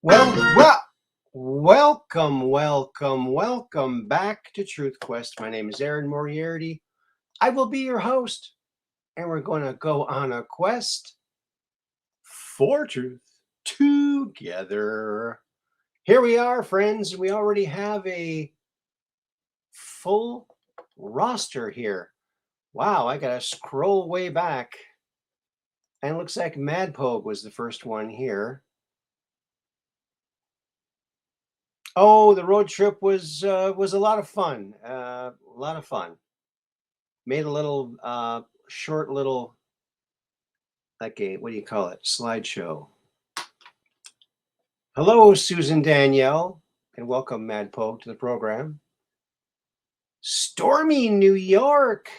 Welcome back to Truth Quest. My name is Aaron Moriarity. I will be your host, and we're going to go on a quest for truth together. Here we are, friends. We already have a full roster here. Wow, I got to scroll way back. And it looks like Madpogue was the first one here. Oh, the road trip was a lot of fun. Made a little short little, like a, what do you call it? Slideshow. Hello, Susan Danielle, and welcome Madpogue to the program. Stormy New York.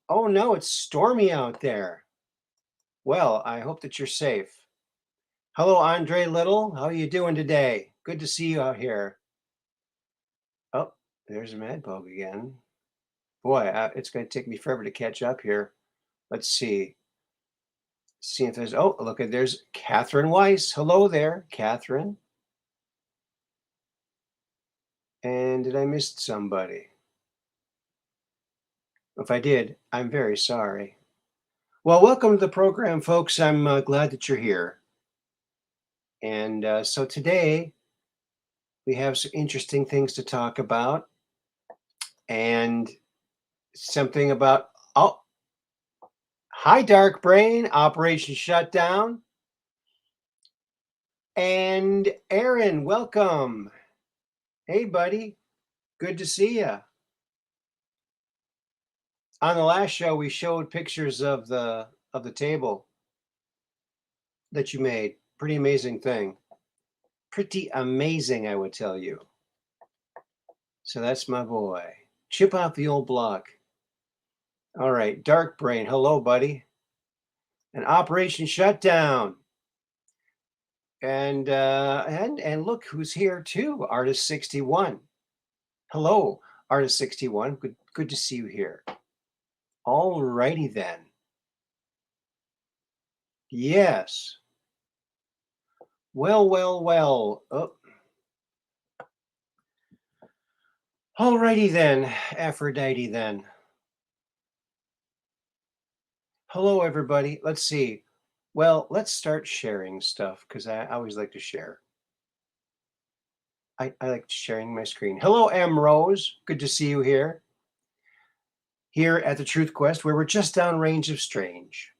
Oh no, it's stormy out there. Well, I hope that you're safe. Hello, Andre Little. How are you doing today? Good to see you out here. Oh, there's Madpogue again. Boy, it's going to take me forever to catch up here. Let's see. See if there's, oh, look at, there's Catherine Weiss. Hello there, Catherine. And did I miss somebody? If I did, I'm very sorry. Well, welcome to the program, folks. I'm glad that you're here. And so today we have some interesting things to talk about, and something about, oh, hi, Dark Brain, Operation Shutdown. And Aaron, welcome. Hey, buddy. Good to see you. On the last show, we showed pictures of the table that you made. Pretty amazing thing. Pretty amazing, I would tell you. So that's my boy. Chip out the old block. All right, Dark Brain. Hello, buddy. And Operation Shutdown. And look who's here too. Artist 61. Hello, Artist 61. Good to see you here. All righty then. Yes. Well. Oh. All righty then, Aphrodite then. Hello, everybody. Let's see. Well, let's start sharing stuff because I always like to share. I like sharing my screen. Hello, M. Rose. Good to see you here. Here at the Truth Quest, where we're just downrange of strange,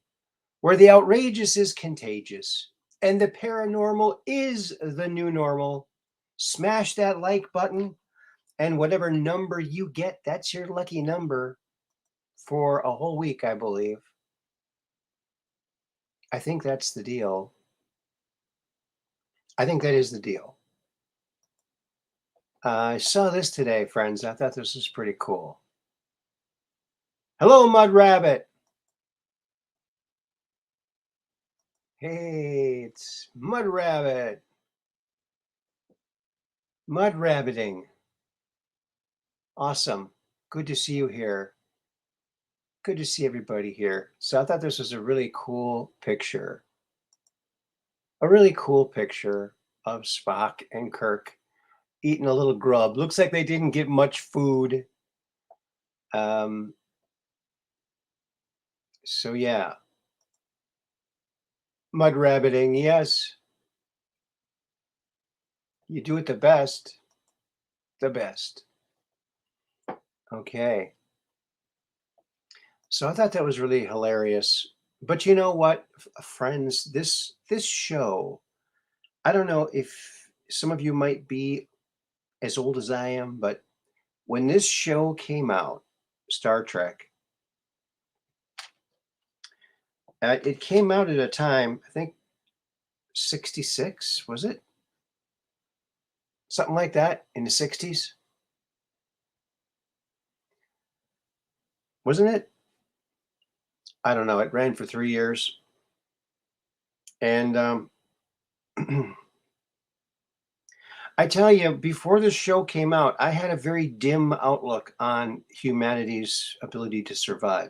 where the outrageous is contagious, and the paranormal is the new normal. Smash that like button, and whatever number you get, that's your lucky number for a whole week, I believe. I think that's the deal. I think that is the deal. I saw this today, friends. I thought this was pretty cool. Hello, Mud Rabbit. Hey, it's Mud Rabbit. Mud Rabbiting. Awesome. Good to see you here. Good to see everybody here. So I thought this was a really cool picture. A really cool picture of Spock and Kirk eating a little grub. Looks like they didn't get much food. So yeah. Mud rabbiting, yes. You do it the best. The best. Okay. So I thought that was really hilarious. But you know what, friends, this show, I don't know if some of you might be as old as I am, but when this show came out, Star Trek, it came out at a time, I think 66, was it? Something like that, in the 60s. Wasn't it? I don't know. It ran for 3 years. And I tell you, before this show came out, I had a very dim outlook on humanity's ability to survive.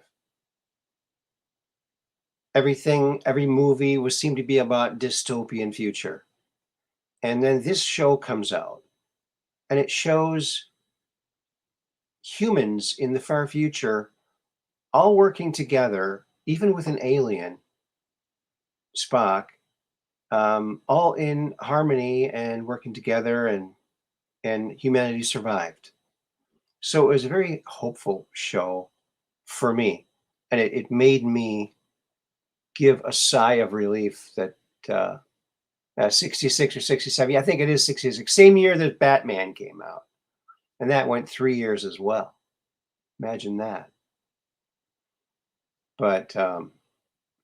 Every movie seemed to be about dystopian future. And then this show comes out, and it shows humans in the far future all working together, even with an alien, Spock, all in harmony and working together, and humanity survived. So it was a very hopeful show for me, and it made me give a sigh of relief that 66 or 67, yeah, I think it is 66, same year that Batman came out, and that went 3 years as well. Imagine that. But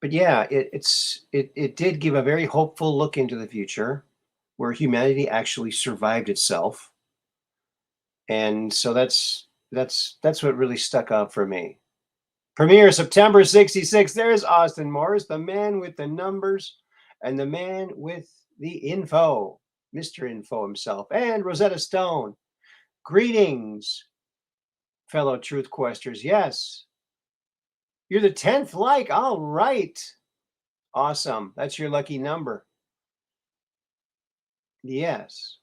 yeah, it did give a very hopeful look into the future, where humanity actually survived itself, and so that's what really stuck out for me. Premiere September 66. There's Austin Morris, the man with the numbers and the man with the info, Mr. Info himself, and Rosetta Stone. Greetings, fellow truth questers. Yes, you're the 10th like. All right. Awesome. That's your lucky number. Yes.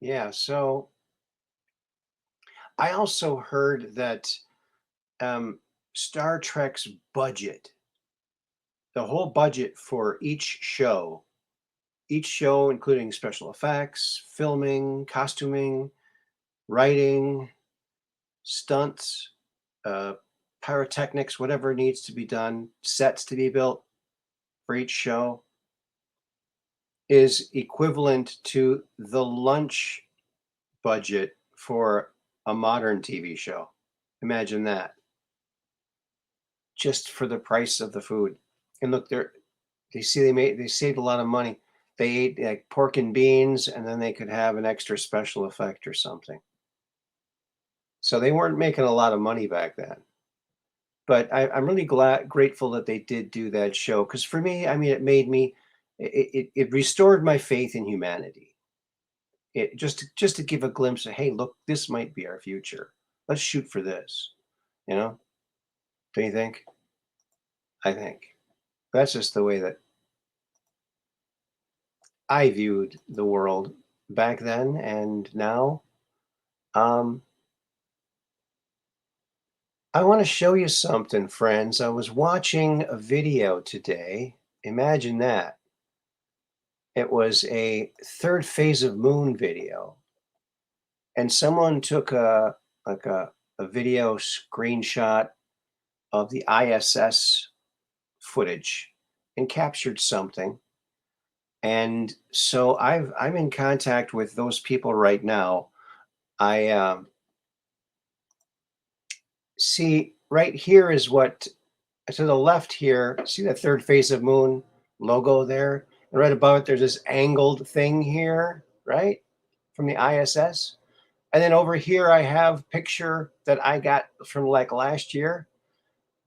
Yeah. So I also heard that um, Star Trek's budget, the whole budget for each show, including special effects, filming, costuming, writing, stunts, uh, pyrotechnics, whatever needs to be done, sets to be built for each show, is equivalent to the lunch budget for a modern TV show. Imagine that, just for the price of the food. And look, they saved a lot of money. They ate like pork and beans, and then they could have an extra special effect or something. So they weren't making a lot of money back then. But I'm really grateful that they did do that show, because for me, I mean, it made me, it restored my faith in humanity. It just to give a glimpse of, hey, look, this might be our future. Let's shoot for this. You know, don't you think? I think that's just the way that I viewed the world back then and now. Um, I want to show you something, friends. I was watching a video today. Imagine that. It was a third phase of moon video, and someone took a video screenshot of the ISS footage and captured something. And so I'm in contact with those people right now. I see right here is what to the left here. See the third phase of moon logo there, and right above it there's this angled thing here, right, from the ISS. And then over here, I have picture that I got from like last year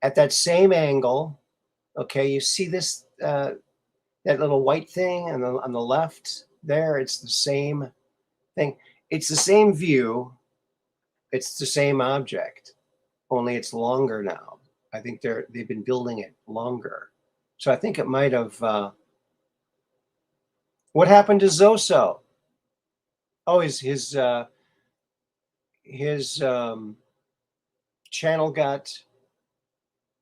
at that same angle. Okay, you see this that little white thing on the left there? It's the same thing. It's the same view. It's the same object, only it's longer now. I think they've been building it longer. So I think it might have. What happened to Zoso? Oh, his channel got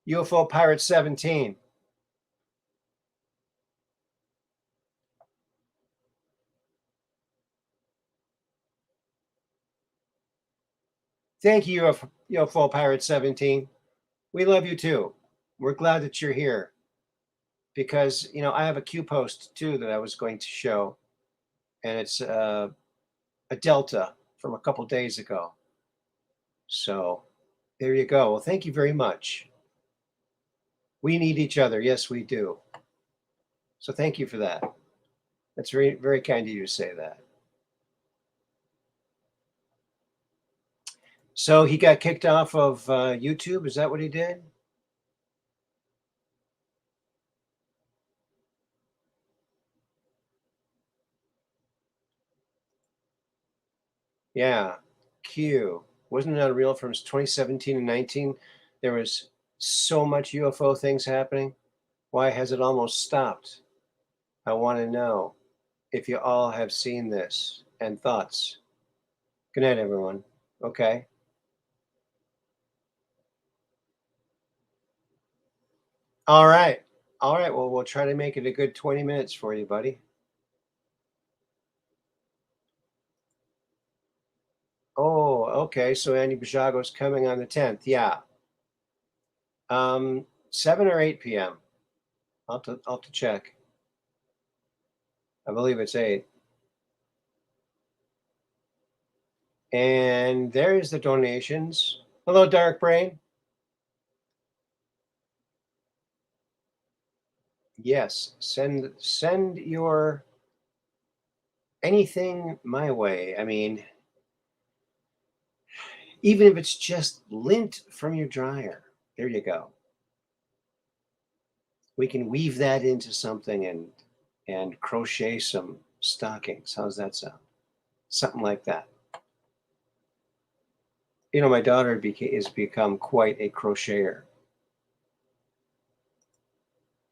UFO Pirate 17. Thank you, UFO Pirate 17. We love you too. We're glad that you're here, because I have a Q post too that I was going to show, and it's a Delta from a couple days ago. So there you go. Well, thank you very much. We need each other. Yes, we do. So thank you for that. That's very, very kind of you to say that. So he got kicked off of YouTube. Is that what he did? Yeah. Q. Wasn't it unreal from 2017 and 19? There was so much UFO things happening. Why has it almost stopped? I want to know if you all have seen this and thoughts. Good night, everyone. Okay. All right. All right. Well, we'll try to make it a good 20 minutes for you, buddy. Oh, okay. So Andy Bajago's coming on the 10th. Yeah. 7 or 8 p.m. I'll have to check. I believe it's 8. And there's the donations. Hello, Dark Brain. Yes, send your anything my way. I mean, even if it's just lint from your dryer. There you go. We can weave that into something and crochet some stockings. How's that sound? Something like that. You know, my daughter has become quite a crocheter.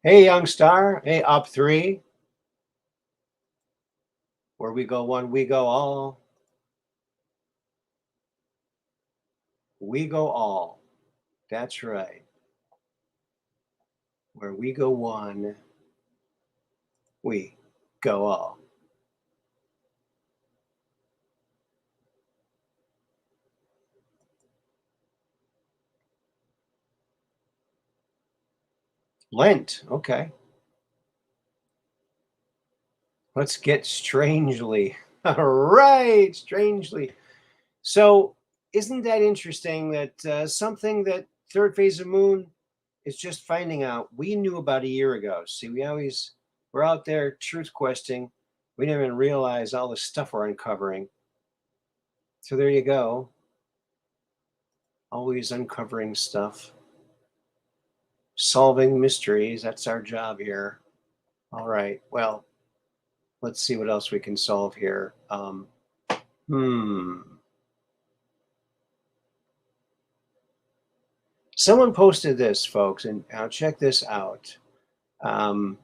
Hey, young star. Hey, up 3. Where we go one, we go all. We go all. That's right. Where we go one, we go all. Lent. Okay. Let's get strangely. All right. Strangely. So, isn't that interesting that something that third phase of moon is just finding out we knew about a year ago? See, we're out there truth questing. We didn't even realize all the stuff we're uncovering. So there you go. Always uncovering stuff, solving mysteries. That's our job here. All right. Well, let's see what else we can solve here. Someone posted this, folks, and I'll check this out. Now,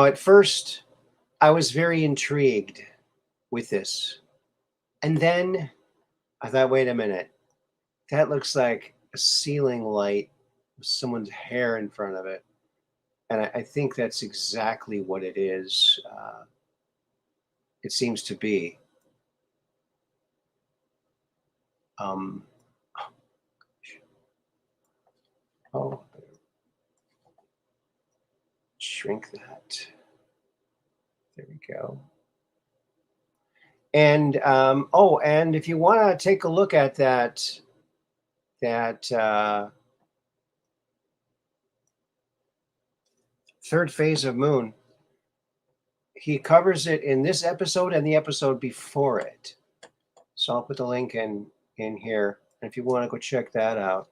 at first, I was very intrigued with this. And then I thought, wait a minute, that looks like a ceiling light with someone's hair in front of it. And I think that's exactly what it is. It seems to be. Um, oh, shrink that. There we go. And and if you want to take a look at that third phase of moon, he covers it in this episode and the episode before it. So I'll put the link in here. And if you want to go check that out,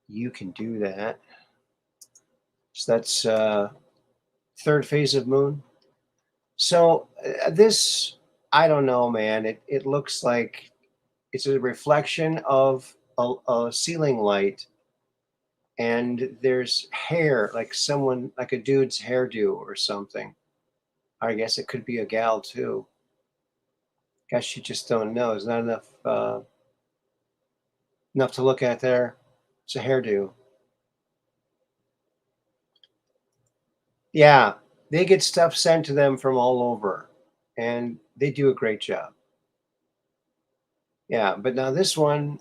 you can do that. So that's third phase of moon. So this, I don't know, man. It looks like it's a reflection of a ceiling light, and there's hair, like a dude's hairdo or something. I guess it could be a gal too. Guess you just don't know. There's not enough to look at there. It's a hairdo. Yeah, they get stuff sent to them from all over, and they do a great job. Yeah, but now this one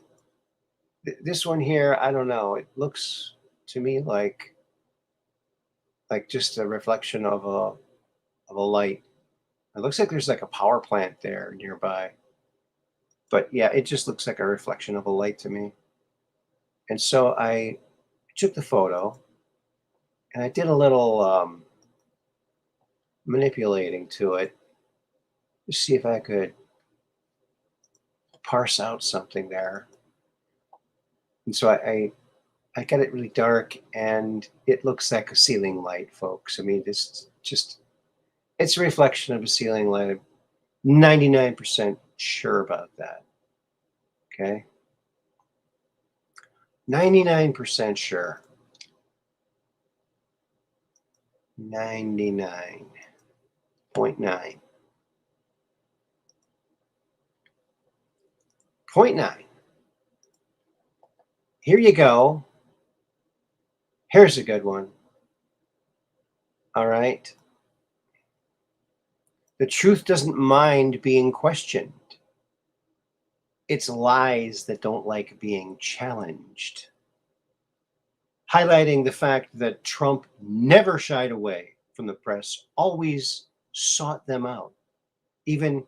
here, I don't know. It looks to me like just a reflection of a light. It looks like there's like a power plant there nearby. But yeah, it just looks like a reflection of a light to me. And so I took the photo and I did a little manipulating to it to see if I could parse out something there. And so I got it really dark, and it looks like a ceiling light, folks. I mean, it's a reflection of a ceiling light. 99% sure about that. Okay. 99% sure. 99.9. 0.9. Here you go. Here's a good one. All right. The truth doesn't mind being questioned. It's lies that don't like being challenged. Highlighting the fact that Trump never shied away from the press, always sought them out, even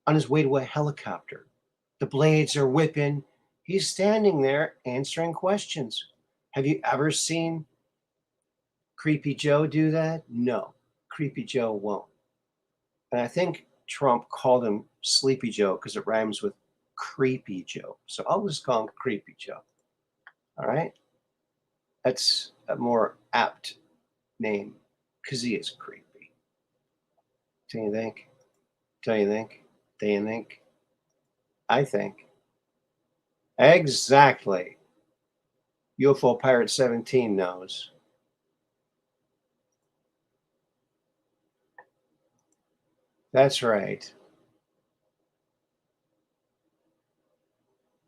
on his way to a helicopter. The blades are whipping. He's standing there answering questions. Have you ever seen Creepy Joe do that? No, Creepy Joe won't. And I think Trump called him Sleepy Joe because it rhymes with Creepy Joe. So I'll just call him Creepy Joe. All right? That's a more apt name because he is creepy. Do you think? Do you think? Do you think? I think. Exactly. UFO Pirate 17 knows. That's right.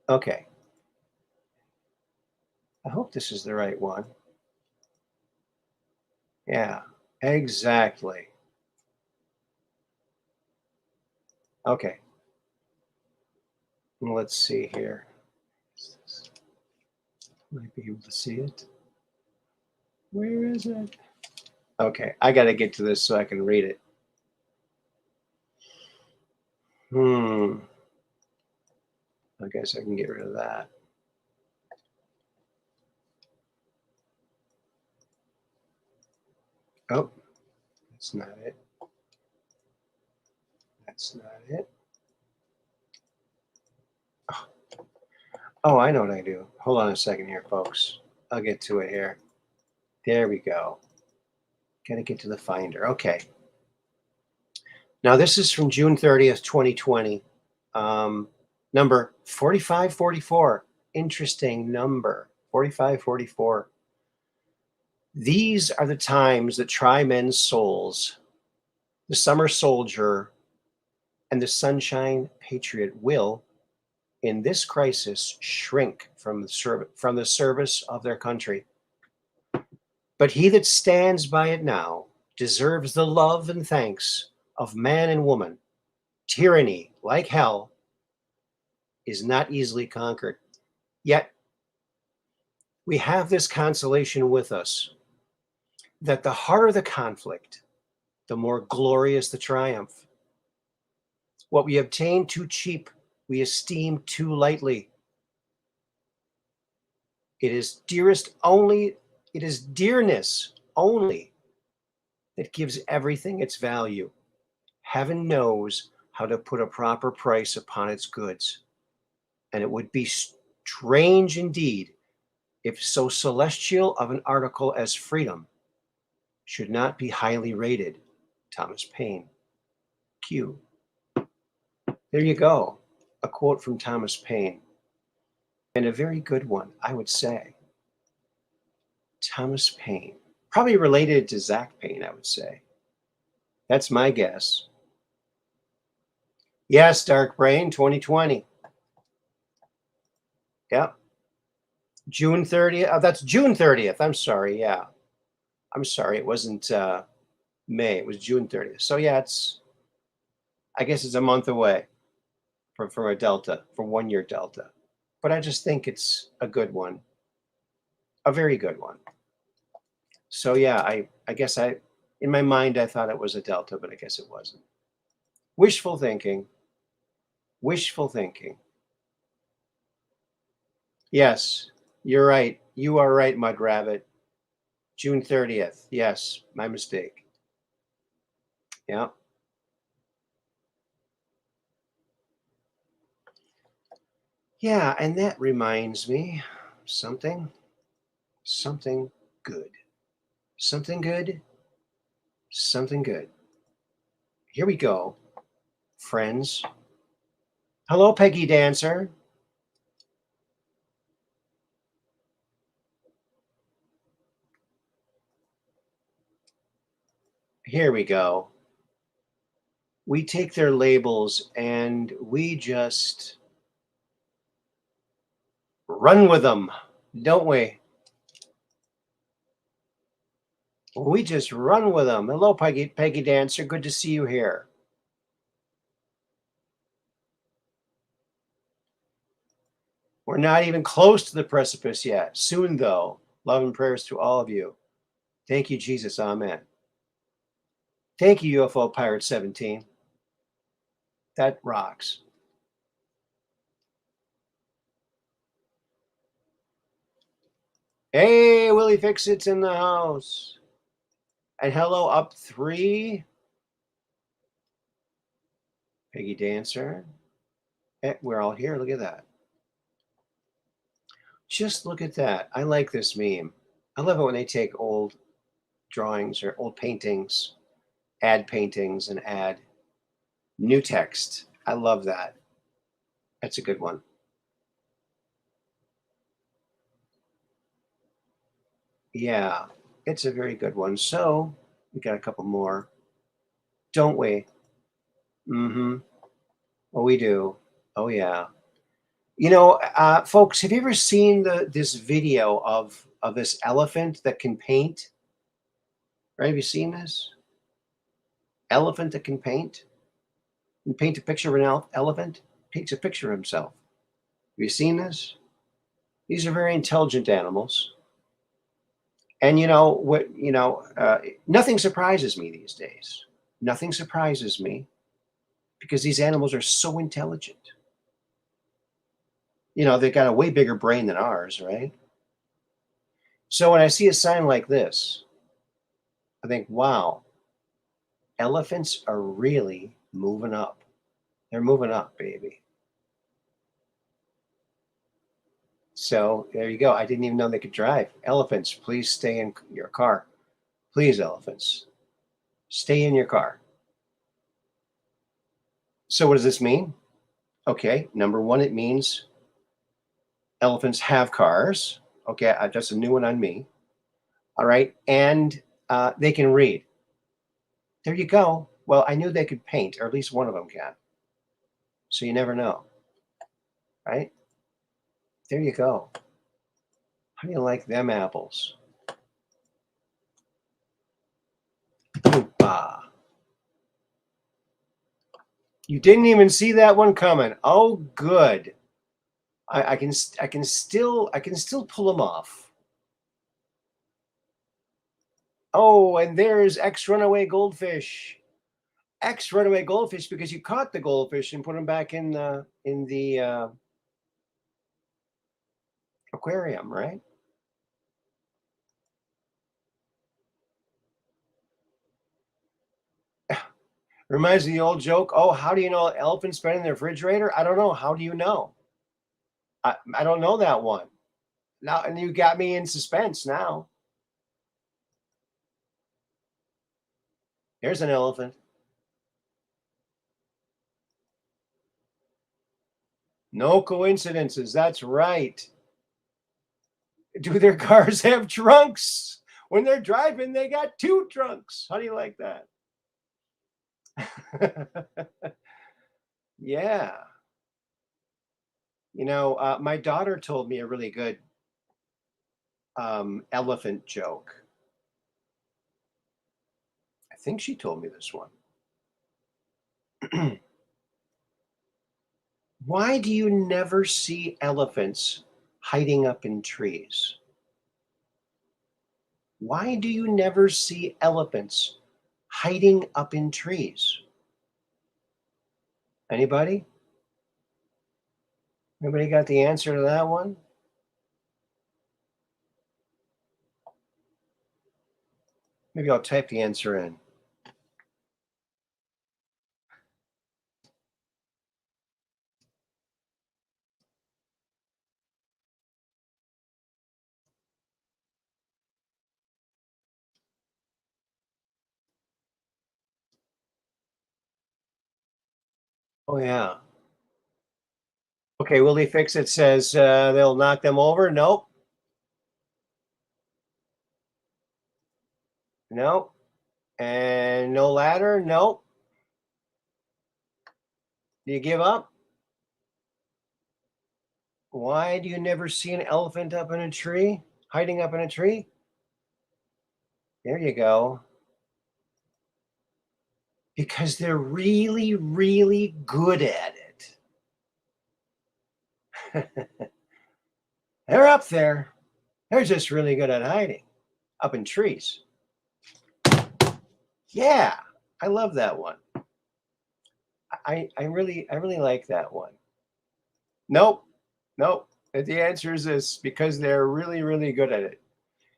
Okay. I hope this is the right one. Yeah, exactly. Okay. Let's see here. Might be able to see it. Where is it? Okay, I got to get to this so I can read it. I guess I can get rid of that. Oh, that's not it. That's not it. Oh, I know what I do. Hold on a second here, folks. I'll get to it here. There we go. Got to get to the finder. Okay. Now, this is from June 30th, 2020. Number 4544. Interesting number. 4544. These are the times that try men's souls. The summer soldier and the sunshine patriot will, in this crisis, shrink from the service of their country. But he that stands by it now deserves the love and thanks of man and woman. Tyranny, like hell, is not easily conquered. Yet, we have this consolation with us that the harder the conflict, the more glorious the triumph. What we obtain too cheap, we esteem too lightly. It is dearness only that gives everything its value. Heaven knows how to put a proper price upon its goods. And it would be strange indeed if so celestial of an article as freedom should not be highly rated. Thomas Paine. Q. There you go. A quote from Thomas Paine. And a very good one, I would say. Thomas Paine. Probably related to Zach Paine, I would say. That's my guess. Yes, Dark Brain, 2020. Yep. June 30th. Oh, that's June 30th. I'm sorry. Yeah. I'm sorry. It wasn't May. It was June 30th. So, yeah, I guess it's a month away from a delta, from 1 year delta. But I just think it's a good one. A very good one. So, yeah, I guess in my mind, I thought it was a delta, but I guess it wasn't. Wishful thinking. Wishful thinking. Yes, you're right. You are right, Mud Rabbit. June 30th. Yes, my mistake. Yeah. Yeah, and that reminds me something good. Something good. Something good. Here we go. friends. Hello, Peggy Dancer. Here we go. We take their labels and we just run with them, don't we? We just run with them. Hello, Peggy Dancer. Good to see you here. We're not even close to the precipice yet. Soon, though. Love and prayers to all of you. Thank you, Jesus. Amen. Thank you, UFO Pirate 17. That rocks. Hey, Willie Fix-It's in the house. And hello, up 3. Peggy Dancer. We're all here. Look at that. Just look at that. I like this meme. I love it when they take old drawings or old paintings, add paintings, and add new text. I love that. That's a good one. Yeah, it's a very good one. So we got a couple more, don't we? Mm-hmm. Oh, we do. Oh, yeah. You know, folks, have you ever seen this video of this elephant that can paint? Right? Have you seen this elephant that can paint? And paint a picture of an elephant. Paints a picture of himself. Have you seen this? These are very intelligent animals. And you know what? Nothing surprises me these days. Nothing surprises me because these animals are so intelligent. They've got a way bigger brain than ours, right? So when I see a sign like this, I think, wow, elephants are really moving up. They're moving up, baby. So there you go. I didn't even know they could drive. Elephants, please stay in your car. Please, elephants, stay in your car. So what does this mean? Okay, number one, it means elephants have cars. Okay, that's a new one on me. All right, and they can read. There you go. Well, I knew they could paint, or at least one of them can. So you never know, right? There you go. How do you like them apples? Oompa. You didn't even see that one coming. Oh, good. I can still pull them off. Oh, and there's X runaway goldfish. X runaway goldfish because you caught the goldfish and put them back in the aquarium, right? Reminds me of the old joke. Oh, how do you know elephants been in the refrigerator? I don't know. How do you know? I don't know that one. Now, and you got me in suspense now. Here's an elephant. No coincidences. That's right. Do their cars have trunks? When they're driving, they got 2 trunks. How do you like that? Yeah. My daughter told me a really good elephant joke. I think she told me this one. Why do you never see elephants hiding up in trees? Why do you never see elephants hiding up in trees? Anybody? Anybody got the answer to that one? Maybe I'll type the answer in. Oh, yeah. Okay, will they fix it? Says they'll knock them over. Nope. Nope. And no ladder. Nope. Do you give up? Why do you never see an elephant up in a tree? Hiding up in a tree? There you go. Because they're really, really good at it. They're up there. They're just really good at hiding up in trees. Yeah, I love that one. I really like that one. Nope, nope. The answer is this: because they're really, really good at it.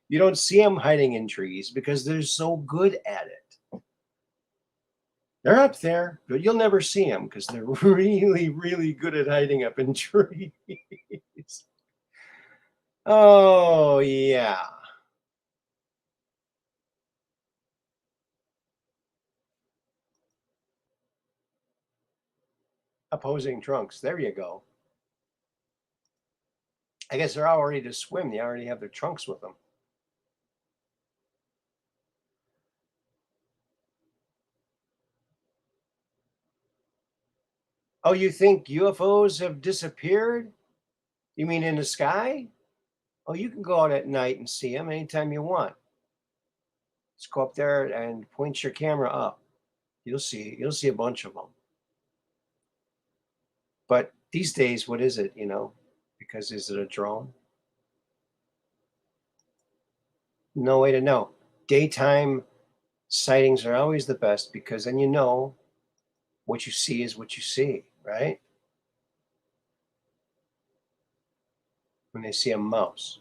You don't see them hiding in trees because they're so good at it. They're up there, but you'll never see them because they're really, really good at hiding up in trees. Oh, yeah. Opposing trunks. There you go. I guess they're all ready to swim. They already have their trunks with them. Oh, you think UFOs have disappeared? You mean in the sky? Oh, you can go out at night and see them anytime you want. Just go up there and point your camera up. You'll see a bunch of them. But these days, what is it, Because is it a drone? No way to know. Daytime sightings are always the best because then what you see is what you see, right? When they see a mouse.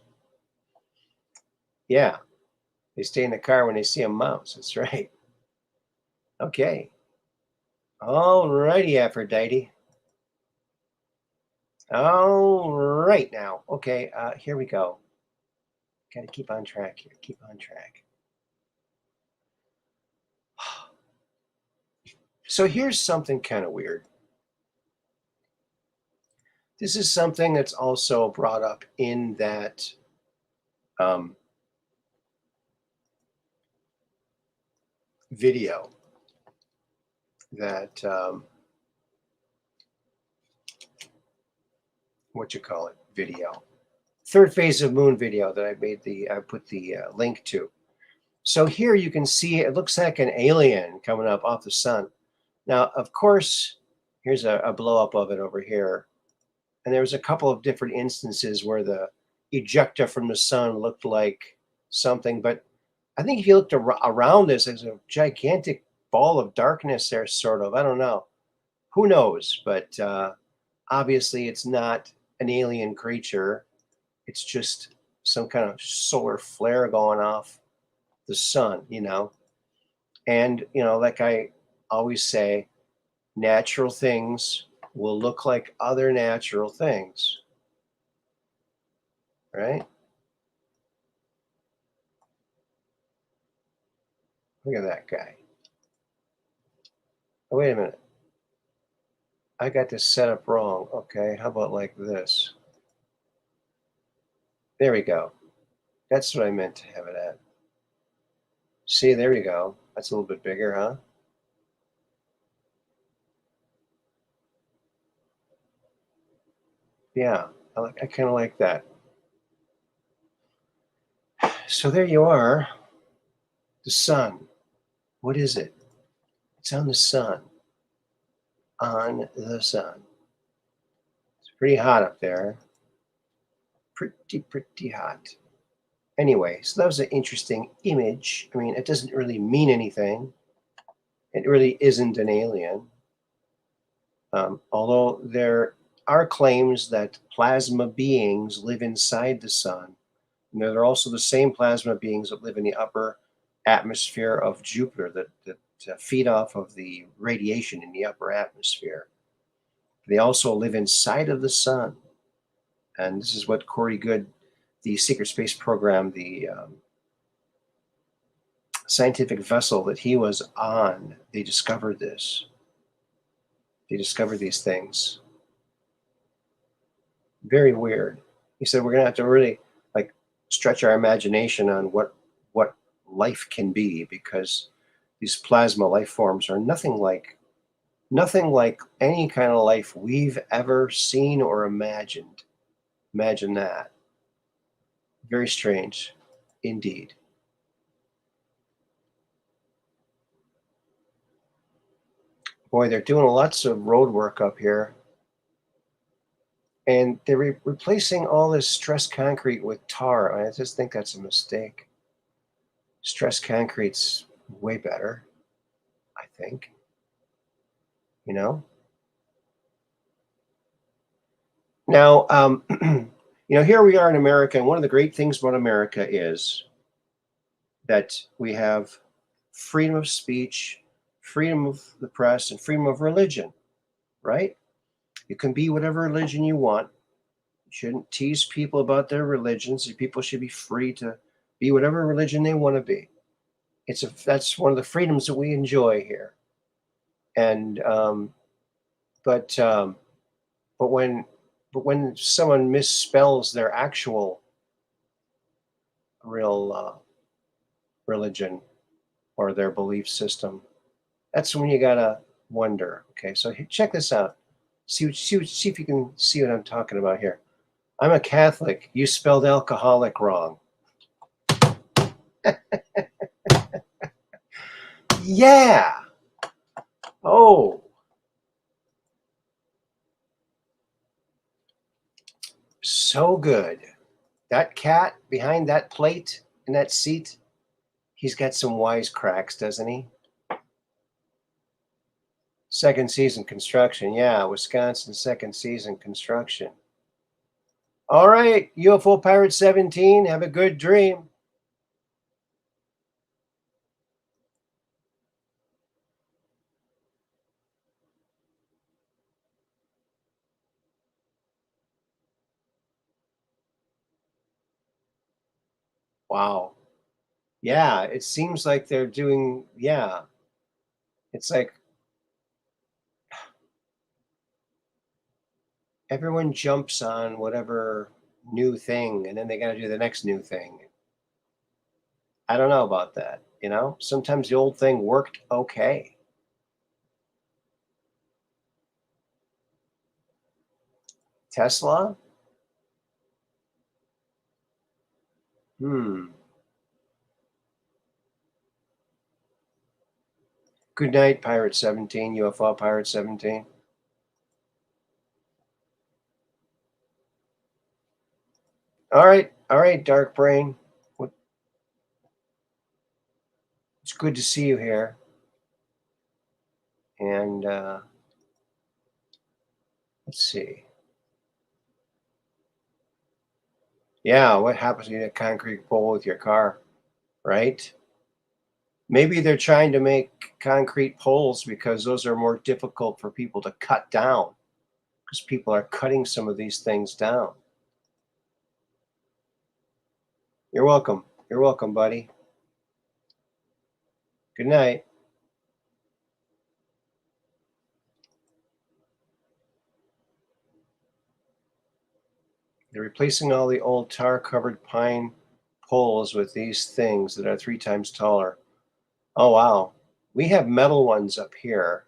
Yeah, they stay in the car when they see a mouse. That's right. Okay. All righty, Aphrodite. All right now. Okay, here we go. Got to keep on track here. Keep on track. So here's something kind of weird. This is something that's also brought up in that um, video that what you call it video third phase of moon video that I put the link to. So here you can see it looks like an alien coming up off the sun. Now, of course, here's a blow up of it over here. And there was a couple of different instances where the ejecta from the sun looked like something. But I think if you looked around this, there's a gigantic ball of darkness there, sort of. I don't know. Who knows? But obviously, it's not an alien creature. It's just some kind of solar flare going off the sun. And, like I always say, natural things will look like other natural things, right? Look at that guy. Oh, wait a minute. I got this set up wrong. Okay, how about like this? There we go. That's what I meant to have it at. See, there we go. That's a little bit bigger, huh? Yeah, I kind of like that. So there you are. The sun. What is it? It's on the sun. On the sun. It's pretty hot up there. Pretty hot. Anyway, so that was an interesting image. I mean, it doesn't really mean anything. It really isn't an alien. Although there are claims that plasma beings live inside the sun. And there are also the same plasma beings that live in the upper atmosphere of Jupiter that feed off of the radiation in the upper atmosphere. They also live inside of the sun. And this is what Corey Goode, the secret space program, the scientific vessel that he was on, they discovered this. They discovered these things. Very weird. He said we're gonna have to really like stretch our imagination on what life can be, because these plasma life forms are nothing like any kind of life we've ever seen or imagined. Imagine that. Very strange indeed. Boy, they're doing lots of road work up here. And they're replacing all this stress concrete with tar. I just think that's a mistake. Stress concrete's way better, I think. You know? Now, here we are in America, and one of the great things about America is that we have freedom of speech, freedom of the press, and freedom of religion, right? You can be whatever religion you want. You shouldn't tease people about their religions. People should be free to be whatever religion they want to be. That's one of the freedoms that we enjoy here. And but when someone misspells their actual real religion or their belief system, that's when you gotta wonder. Okay, so check this out. See if you can see what I'm talking about here. I'm a Catholic. You spelled alcoholic wrong. Yeah. Oh. So good. That cat behind that plate in that seat, he's got some wisecracks, doesn't he? Second season construction. Yeah, Wisconsin second season construction. All right, UFO Pirate 17, have a good dream. Wow. Yeah, it seems like they're doing, yeah. It's like everyone jumps on whatever new thing and then they got to do the next new thing. I don't know about that, Sometimes the old thing worked okay. Tesla? Hmm. Good night, Pirate 17, UFO Pirate 17. All right, Dark Brain. It's good to see you here. And let's see. Yeah, what happens when you hit a concrete pole with your car, right? Maybe they're trying to make concrete poles because those are more difficult for people to cut down, because people are cutting some of these things down. You're welcome. You're welcome, buddy. Good night. They're replacing all the old tar-covered pine poles with these things that are 3 times taller. Oh, wow. We have metal ones up here,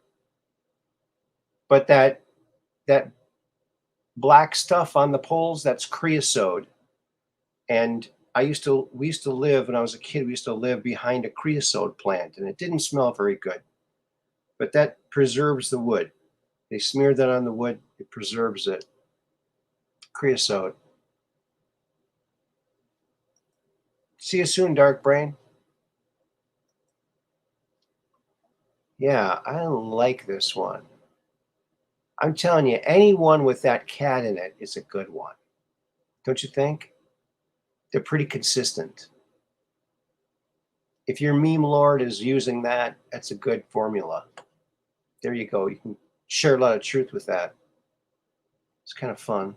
but that black stuff on the poles, that's creosote. And we used to live, when I was a kid, we used to live behind a creosote plant, and it didn't smell very good. But that preserves the wood. They smear that on the wood, it preserves it. Creosote. See you soon, Dark Brain. Yeah, I like this one. I'm telling you, anyone with that cat in it is a good one. Don't you think? They're pretty consistent. If your meme lord is using that, that's a good formula. There you go. You can share a lot of truth with that. It's kind of fun.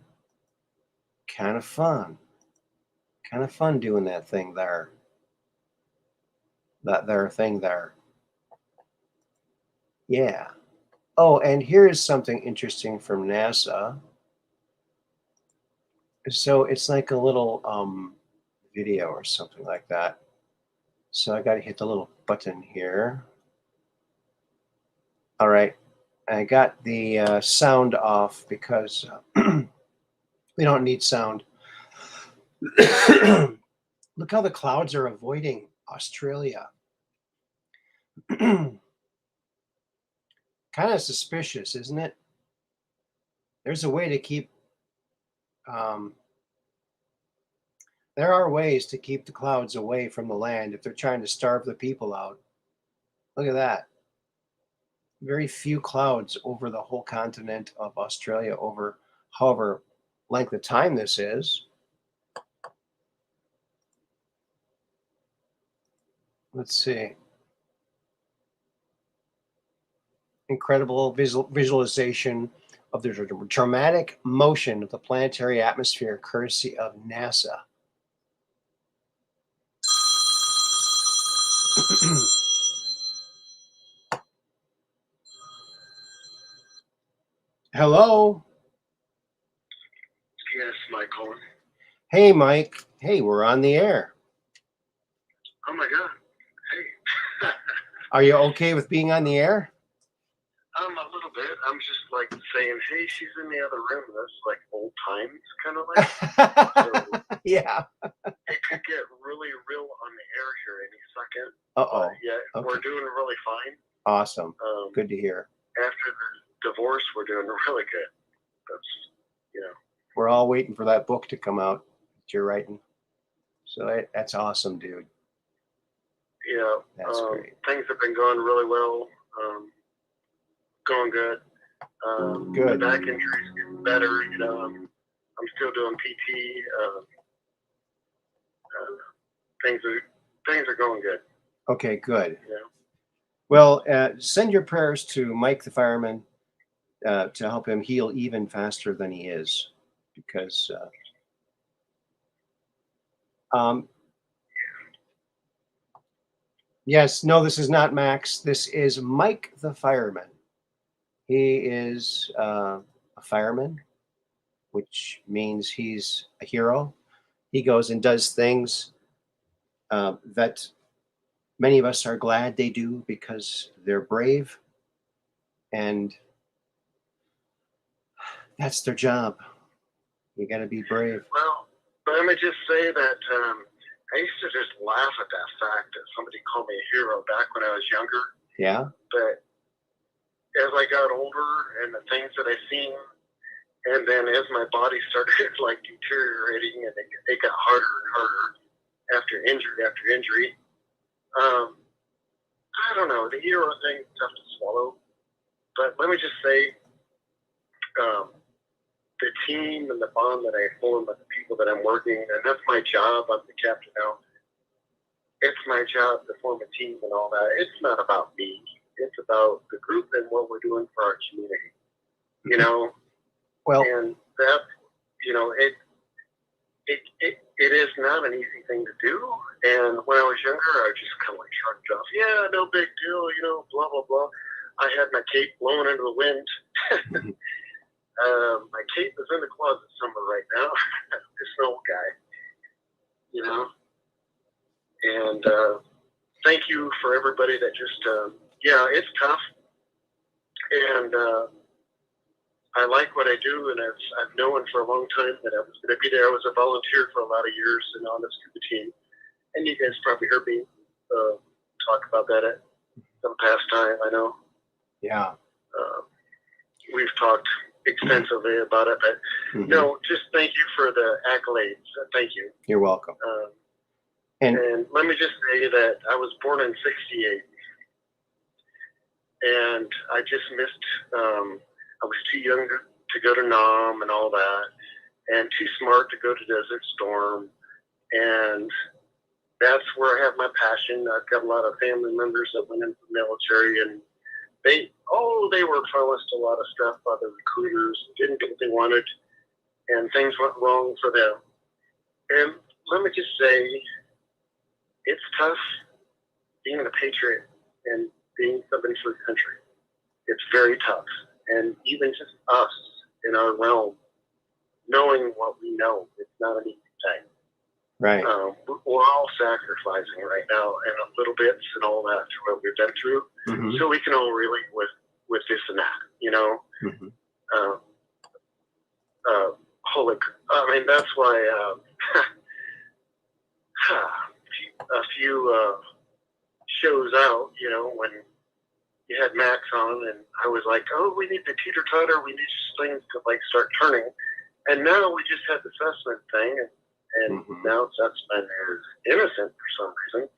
Kind of fun. Kind of fun doing that thing there. That there thing there. Yeah. Oh, and here is something interesting from NASA. So it's like a little video or something like that. So I got to hit the little button here. All right. I got the sound off because we don't need sound. Look how the clouds are avoiding Australia. Kind of suspicious, isn't it? There's a way to keep, um, there are ways to keep the clouds away from the land if they're trying to starve the people out. Look at that. Very few clouds over the whole continent of Australia over however length of time this is. Let's see. Incredible visualization of the dramatic motion of the planetary atmosphere courtesy of NASA. Hello. Yes, Michael. Hey, Mike. Hey, we're on the air. Oh my God. Hey. Are you okay with being on the air? A little bit. I'm just like saying, hey, she's in the other room. That's like old times, kind of like. So, yeah. It could get really real on the air here any second. Uh-oh. Yeah, okay. We're doing really fine. Awesome. Good to hear. After the divorce, we're doing really good. That's, We're all waiting for that book to come out that you're writing. So that's awesome, dude. Yeah. That's great. Things have been going really well. Going good. Good. The back injury is getting better. I'm still doing PT. Things are going good. Okay, good. Yeah. Well, send your prayers to Mike the fireman to help him heal even faster than he is, because yes, no, this is not Max. This is Mike the fireman. He is a fireman, which means he's a hero. He goes and does things that many of us are glad they do because they're brave, and that's their job. You got to be brave. Well, let me just say that I used to just laugh at that fact that somebody called me a hero back when I was younger. Yeah. But as I got older and the things that I seen, and then as my body started like deteriorating and it got harder and harder after injury, I don't know, the hero thing is tough to swallow. But let me just say, the team and the bond that I form with the people that I'm working, and that's my job. I'm the captain now. It's my job to form a team and all that. It's not about me. It's about the group and what we're doing for our community. Well, and that, it is not an easy thing to do. And when I was younger, I just kind of like shrugged off. Yeah, no big deal. Blah blah blah. I had my cape blowing into the wind. My cape is in the closet somewhere right now. This old guy, And thank you for everybody that just, it's tough. And I like what I do, and I've known for a long time that I was going to be there. I was a volunteer for a lot of years and on the scuba team. And you guys probably heard me talk about that at some past time, I know. Yeah. We've talked extensively about it, but no, just thank you for the accolades. Thank you. You're welcome. And let me just say that I was born in '68, and I just missed. I was too young to go to Nam and all that, and too smart to go to Desert Storm, and that's where I have my passion. I've got a lot of family members that went into the military, and they were promised a lot of stuff by the recruiters, didn't get what they wanted, and things went wrong for them. And let me just say, it's tough being a patriot and being somebody for the country. It's very tough. And even just us in our realm, knowing what we know, it's not an easy thing. Right. We're all sacrificing right now, and a little bits and all that through what we've been through, so we can all relate with this and that, you know. I mean, that's why a few shows out, you know, when you had Max on, and I was like, oh, we need the teeter-totter, we need things to like start turning, and now we just had the Sussman thing, and now Sussman is innocent for some reason,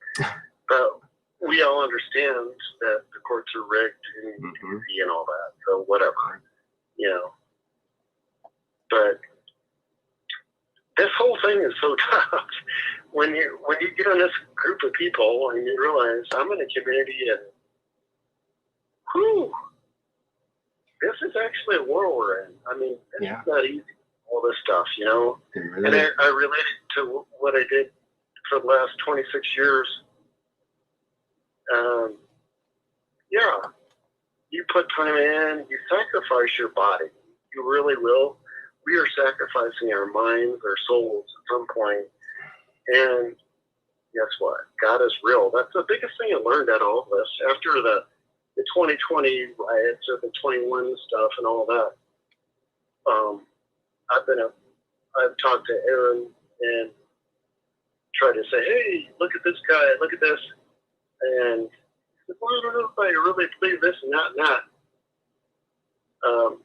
but we all understand that the courts are rigged and all that, so whatever, you know. But this whole thing is so tough when you get on this group of people and you realize I'm in a community and whew, this is actually a war we're in. I mean, it's not easy, all this stuff, you know. Really, and I related to what I did for the last 26 years. You put time in, you sacrifice your body. You really will. We are sacrificing our minds, our souls at some point. And guess what? God is real. That's the biggest thing I learned out of all this. After the 2020 riots or the 21 stuff and all that, I've talked to Aaron and tried to say, hey, look at this guy, look at this. And well, I don't know if I really believe this and that and that.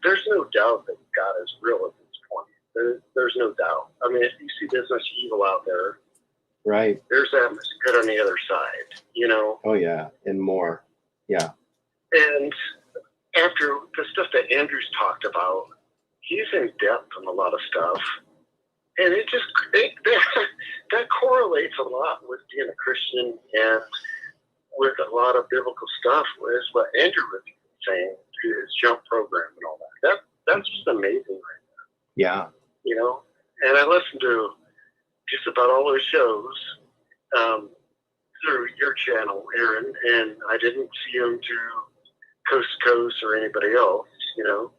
There's no doubt that God is real at this point. There's no doubt. I mean, if you see this much evil out there, right, there's that much good on the other side, you know? Oh, yeah, and more. Yeah. And after the stuff that Andrew's talked about, he's in depth on a lot of stuff. And that correlates a lot with being a Christian and with a lot of biblical stuff, is what Andrew was saying through his jump program and all that. That's just amazing right there. Yeah. You know? And I listened to just about all those shows through your channel, Aaron, and I didn't see them through Coast to Coast or anybody else, you know?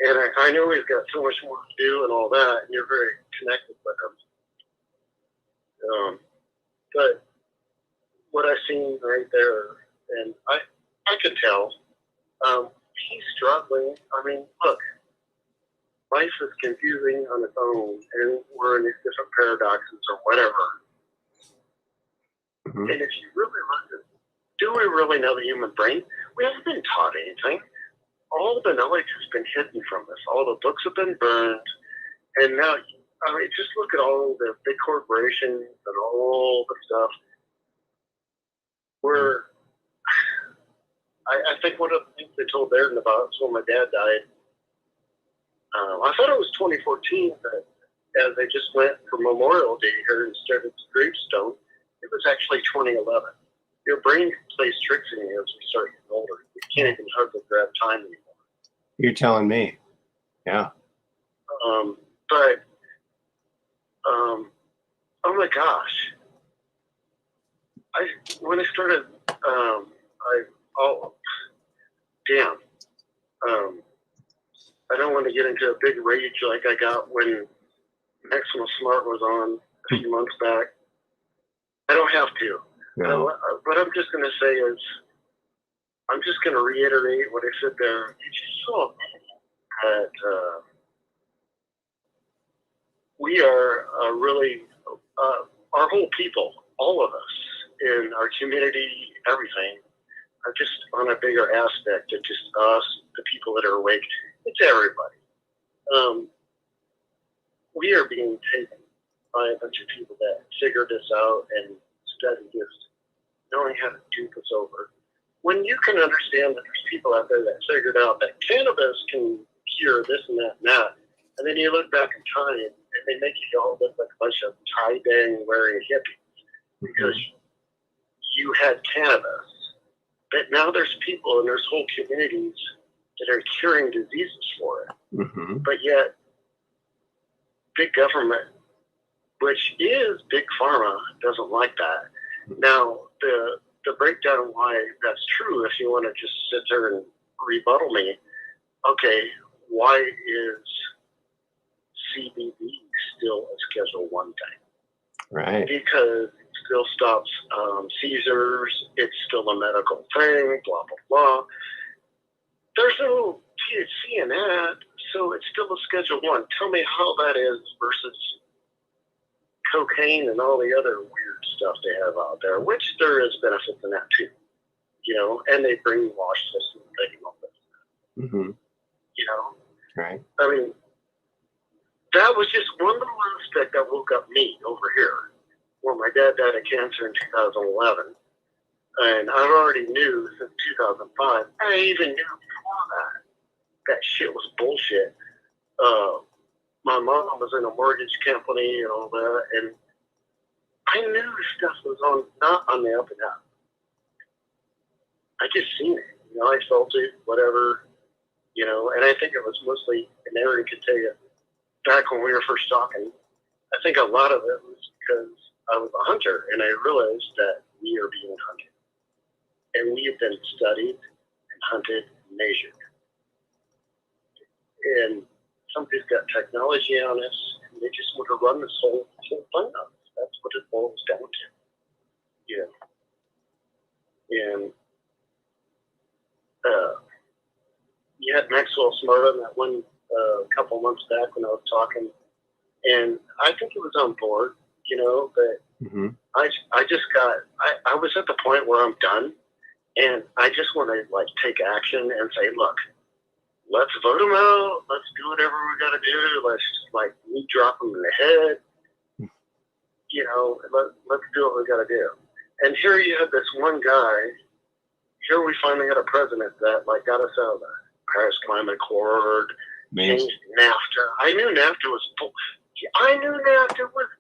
And I know he's got so much more to do and all that, and you're very connected with him. But what I've seen right there, and I can tell, he's struggling. I mean, look, life is confusing on its own, and we're in these different paradoxes or whatever. And if you really look at, do we really know the human brain? We haven't been taught anything. All the knowledge has been hidden from us. All the books have been burned. And now, I mean, just look at all the big corporations and all the stuff. I think one of the things they told Aaron about was when my dad died. I thought it was 2014, but as they just went for Memorial Day here instead of the gravestone, it was actually 2011. Your brain plays tricks in you as we start getting older. You can't even hardly grab time anymore. You're telling me. Yeah. Oh my gosh. When I started, I don't want to get into a big rage like I got when Maximal Smart was on a few months back. I don't have to. No. What I'm just going to say is, I'm just going to reiterate what I said there. It's just so amazing that we are really, our whole people, all of us in our community, everything, are just on a bigger aspect of just us, the people that are awake. It's everybody. We are being taken by a bunch of people that figured this out and studied this, knowing how to do this over. When you can understand that there's people out there that figured out that cannabis can cure this and that, and then you look back in time and they make you all look like a bunch of tie-dye wearing hippies because you had cannabis. But now there's people and there's whole communities that are curing diseases for it. But yet, big government, which is big pharma, doesn't like that. Now, the breakdown of why that's true, if you want to just sit there and rebuttal me, okay, why is CBD still a Schedule 1 thing? Right. Because it still stops seizures. It's still a medical thing, blah, blah, blah. There's no THC in that, so it's still a Schedule 1. Tell me how that is versus cocaine and all the other weird stuff they have out there, which there is benefits in that too, and they brainwash us and thinking all this. Mm-hmm. Right. I mean, that was just one little aspect that woke up me over here. Well, my dad died of cancer in 2011, and I already knew since 2005. I even knew before that shit was bullshit. My mom was in a mortgage company and all that, and I knew stuff was not on the up and up. I just seen it, I felt it, whatever, and I think it was mostly, and Aaron could tell you, back when we were first talking, I think a lot of it was because I was a hunter, and I realized that we are being hunted. And we have been studied and hunted and measured. And somebody's got technology on us, and they just want to run this whole thing on us. That's what it boils down to. And you had Maxwell Smart on that one couple months back when I was talking, and I think he was on board, but mm-hmm. I just I was at the point where I'm done, and I just want to take action and say, look, let's vote them out. Let's do whatever we got to do. Let's me drop them in the head. Let's do what we got to do. And here you have this one guy. Here we finally had a president that got us out of the Paris Climate Accord, changed NAFTA. I knew NAFTA was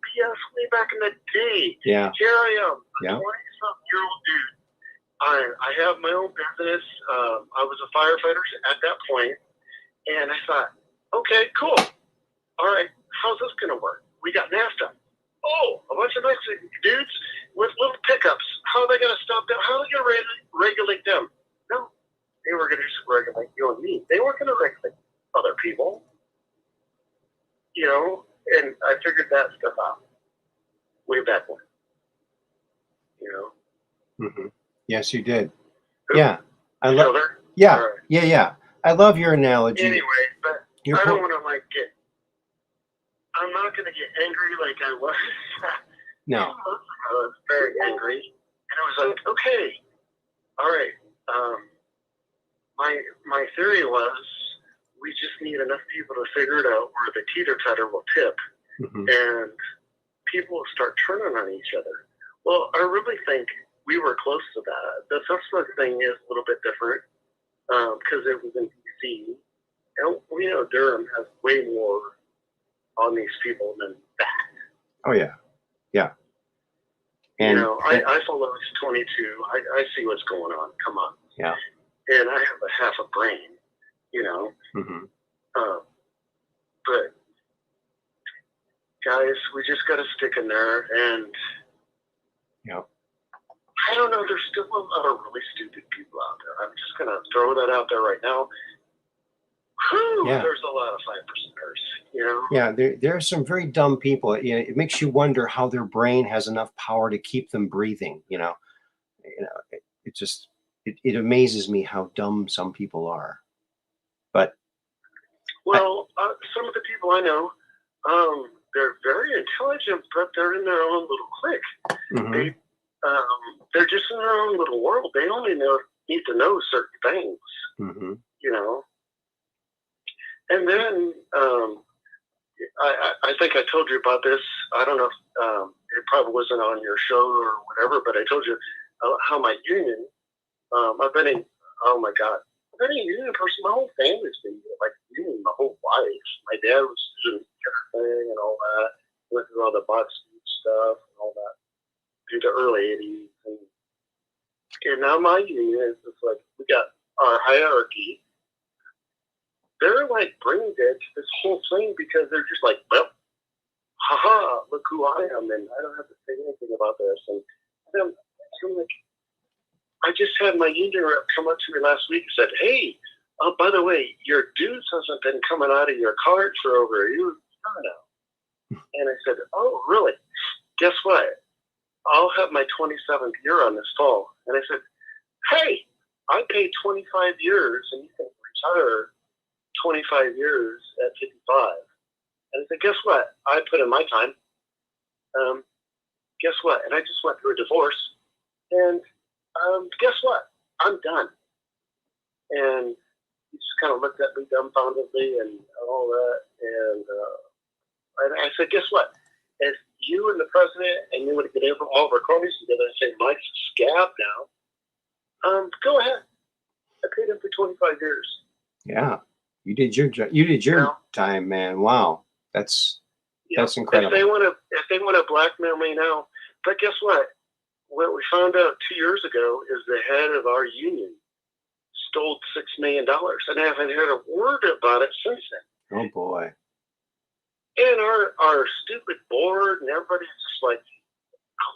BS way back in the day. Yeah. Here I am, a 20-something-year-old dude. I have my own business. I was a firefighter at that point, and I thought, okay, cool. All right, how's this going to work? We got NAFTA. Oh, a bunch of Mexican dudes with little pickups. How are they going to stop them? How are they going to regulate them? No, they were going to just regulate you and me. They weren't going to regulate other people. And I figured that stuff out way back when. Mm-hmm. Yes, you did. Oops. Yeah, I love. Yeah, right. Yeah. I love your analogy. Anyway, but I don't want to get. I'm not going to get angry like I was. No. I was very angry, and I was like, okay, all right. My theory was we just need enough people to figure it out where the teeter-totter will tip, mm-hmm. and people will start turning on each other. Well, I really think we were close to that. The suspect thing is a little bit different because it was in D.C. And we know Durham has way more on these people than that. Oh, yeah. Yeah. And I follow this 22. I see what's going on. Come on. Yeah. And I have a half a brain, Mm-hmm. But guys, we just got to stick in there. And I don't know. There's still a lot of really stupid people out there. I'm just going to throw that out there right now. There's a lot of 5%ers, Yeah, there are some very dumb people. It makes you wonder how their brain has enough power to keep them breathing. It just it amazes me how dumb some people are. But some of the people I know, they're very intelligent, but they're in their own little clique. Mm-hmm. They're just in their own little world. They only need to know certain things, mm-hmm. And then I think I told you about this. I don't know if it probably wasn't on your show or whatever, but I told you how my union, I've been in, oh my God, I've been a union person. My whole family's been union my whole life. My dad was doing everything and all that. Went through all the box stuff and all that through the early 80s. And now my union is just we got our hierarchy. They're brain dead to this whole thing because they're just well, haha, look who I am, and I don't have to say anything about this. And I'm I just had my union rep come up to me last week and said, hey, oh, by the way, your dues hasn't been coming out of your card for over a year now. And I said, oh, really? Guess what? I'll have my 27th year on this fall. And I said, hey, I paid 25 years and you can retire 25 years at 55. And I said, guess what? I put in my time. Guess what? And I just went through a divorce. And guess what? I'm done. And he just kind of looked at me dumbfoundedly and all that. And I said, guess what? If you and the president and you would get all of our cronies together and say, Mike's a scab now, go ahead. I paid him for 25 years. Yeah. You did your time, man. Wow. That's incredible. If they want to blackmail me now, but guess what? What we found out 2 years ago is the head of our union stole $6 million, and I haven't heard a word about it since then. Oh boy. And our stupid board and everybody's just like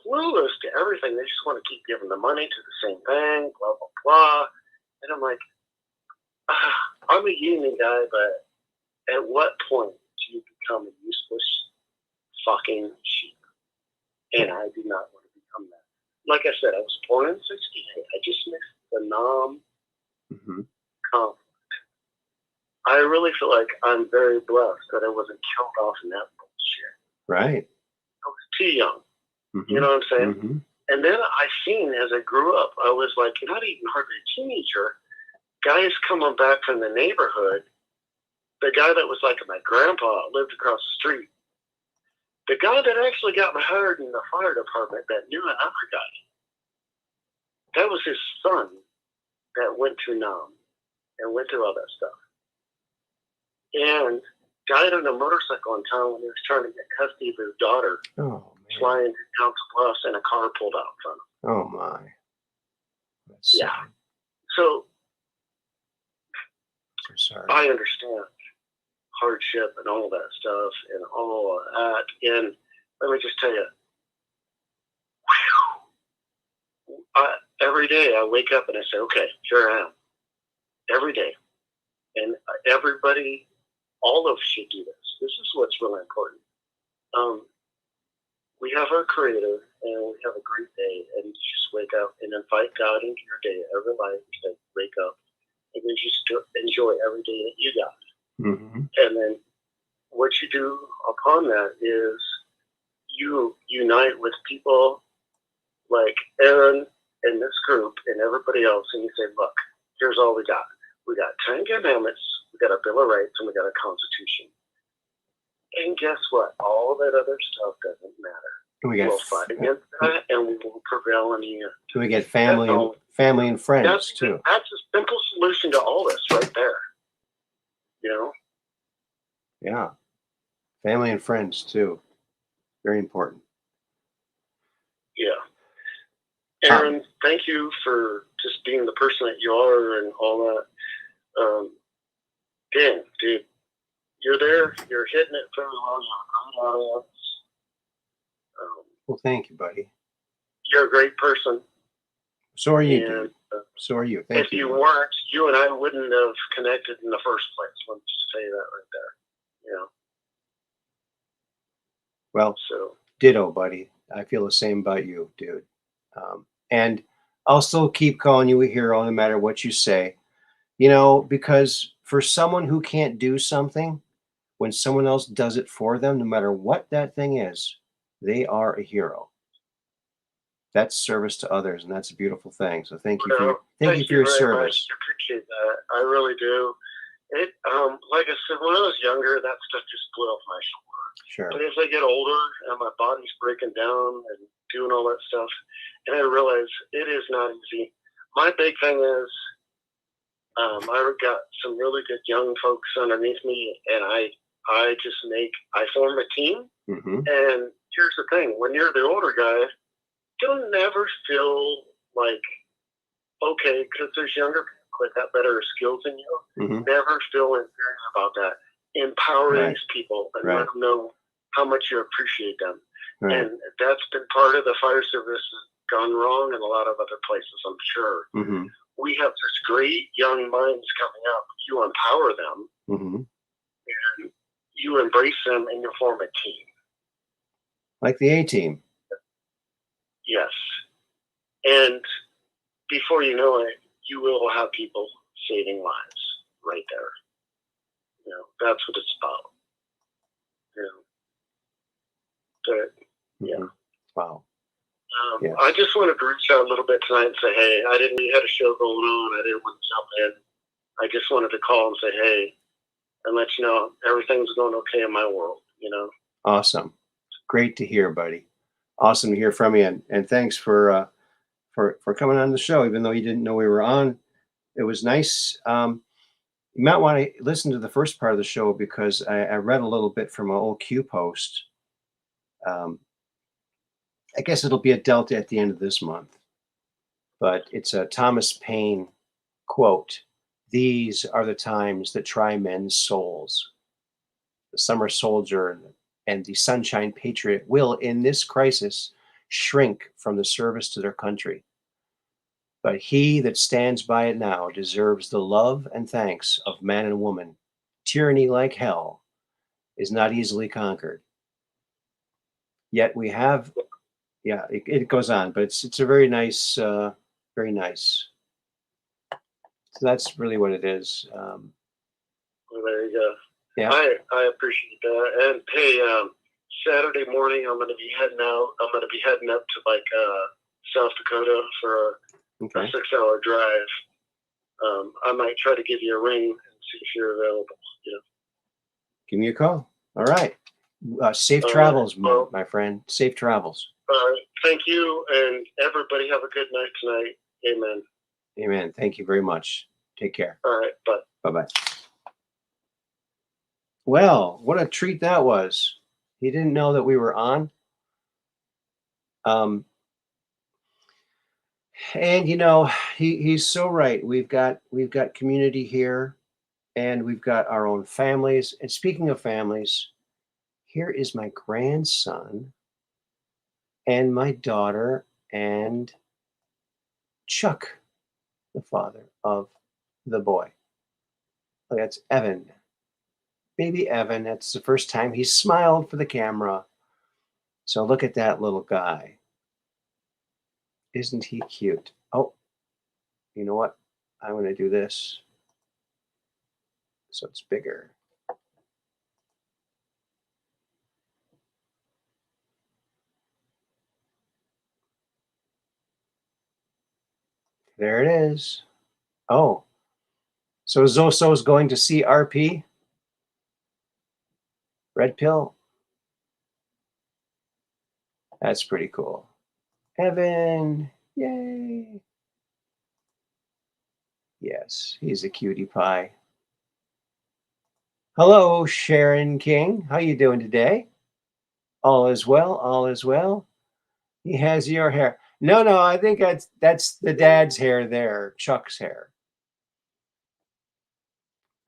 clueless to everything. They just want to keep giving the money to the same thing, blah, blah, blah. And I'm like, I'm a union guy, but at what point do you become a useless fucking sheep? And I do not want to become that. Like I said, I was born in 68. I just missed the conflict. I really feel like I'm very blessed that I wasn't killed off in that bullshit. Right. I was too young. You know what I'm saying? And then I seen, as I grew up, I was like, not even hardly a teenager, guys coming back from the neighborhood. The guy that was like my grandpa lived across the street. The guy that actually got me hired in the fire department that knew another guy. That was his son that went to Nam and went through all that stuff. And died on a motorcycle in town when he was trying to get custody of his daughter. Oh, man. Flying down to Bluffs and a car pulled out in front of him. Oh, my. That's sad. So sorry. I understand hardship and all that stuff and all of that. And let me just tell you, every day I wake up and I say, okay, here I am. Every day. And everybody, all of us should do this. This is what's really important. We have our Creator, and we have a great day, and you just wake up and invite God into your day. Every life, you wake up, and then just enjoy every day that you got. And then what you do upon that is you unite with people like Aaron and this group and everybody else, and you say, look, here's all we got. We got 10 commandments, we got a Bill of Rights, and we got a Constitution. And guess what? All that other stuff doesn't matter. We'll fight against that, and we will prevail in the end. We get family and friends, too. That's a simple solution to all this right there. You know? Yeah. Family and friends, too. Very important. Yeah. Aaron, thank you for just being the person that you are and all that. Dan, dude, you're there. You're hitting it very well. You're a great audience. Well, thank you, buddy. You're a great person. So are you, dude. So are you. Thank you. If you weren't, you and I wouldn't have connected in the first place. Let me just say that right there. You know? Well, ditto, buddy. I feel the same about you, dude. And I'll still keep calling you a hero no matter what you say. You know, because for someone who can't do something, when someone else does it for them, no matter what that thing is, they are a hero. That's service to others, and that's a beautiful thing. So thank you for your service. I appreciate that. I really do. It, like I said, when I was younger, that stuff just blew off my shoulder. Sure. But as I get older and my body's breaking down and doing all that stuff, and I realize it is not easy. My big thing is, I got some really good young folks underneath me, and I form a team. And here's the thing: when you're the older guy, you'll never feel like, okay, because there's younger people that got better skills than you. Never feel inferior about that. Empower these people and let them know how much you appreciate them. And that's been part of the fire service gone wrong in a lot of other places, I'm sure. we have this great young minds coming up. You empower them, Mm-hmm. and you embrace them, and you form a team. Like the A-Team. Yes. And before you know it, you will have people saving lives right there. You know, that's what it's about. You know, but, yeah. Mm-hmm. Wow. Yeah. I just wanted to reach out a little bit tonight and say, hey, we had a show going on. I didn't want to jump in. I just wanted to call and say, hey, and let you know everything's going okay in my world, you know. Awesome. Great to hear, buddy. Awesome to hear from you. And thanks for coming on the show, even though you didn't know we were on. It was nice. You might want to listen to the first part of the show because I read a little bit from an old Q post. I guess it'll be a Delta at the end of this month, but it's a Thomas Paine quote. These are the times that try men's souls. The summer soldier and the sunshine patriot will, in this crisis, shrink from the service to their country. But he that stands by it now deserves the love and thanks of man and woman. Tyranny, like hell, is not easily conquered. Yet we have, yeah, it goes on, but it's a very nice, very nice. So that's really what it is. Well, there you go. Yeah. I appreciate that. And hey, Saturday morning I'm going to be heading out. I'm going to be heading up to like South Dakota for a 6-hour drive. I might try to give you a ring and see if you're available. You know. Give me a call. All right. Safe travels, my friend. Safe travels. All right. Thank you, and everybody have a good night tonight. Amen. Amen. Thank you very much. Take care. All right. Bye. Bye-bye. Well, what a treat that was. He didn't know that we were on. And you know, he's so right. We've got community here, and we've got our own families. And speaking of families, here is my grandson and my daughter and Chuck, the father of the boy. Oh, that's Evan. Baby Evan. That's the first time he smiled for the camera. So look at that little guy. Isn't he cute? Oh, you know what? I'm going to do this so it's bigger. There it is. Oh, so Zoso's going to see RP? Red pill? That's pretty cool. Evan, yay. Yes, he's a cutie pie. Hello, Sharon King. How you doing today? All is well, all is well. He has your hair. No, I think that's the dad's hair there, Chuck's hair.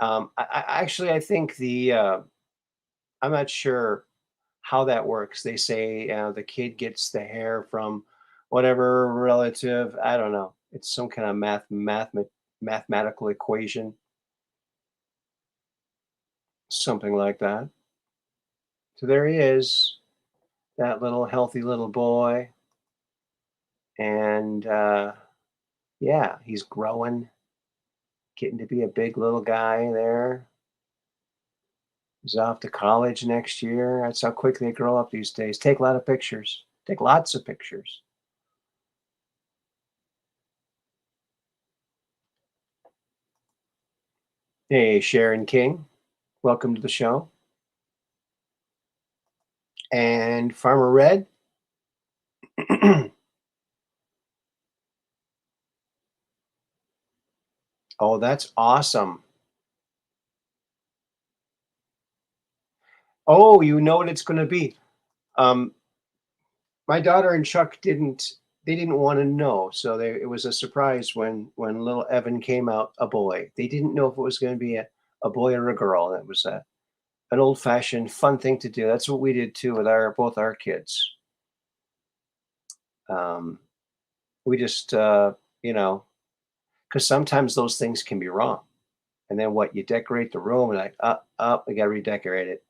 I think I'm not sure how that works. They say the kid gets the hair from whatever relative. I don't know. It's some kind of mathematical equation, something like that. So there he is, that little healthy little boy, and yeah, he's growing, getting to be a big little guy there. He's off to college next year. That's how quick they grow up these days. Take a lot of pictures. Take lots of pictures. Hey, Sharon King. Welcome to the show. And Farmer Red. Oh, that's awesome. Oh, you know what it's going to be. My daughter and Chuck didn't want to know, so it was a surprise when little Evan came out a boy. They didn't know if it was going to be a boy or a girl. It was an old-fashioned fun thing to do. That's what we did too with both our kids. We just you know, Because sometimes those things can be wrong. And then what? You decorate the room and like, up, we got to redecorate it.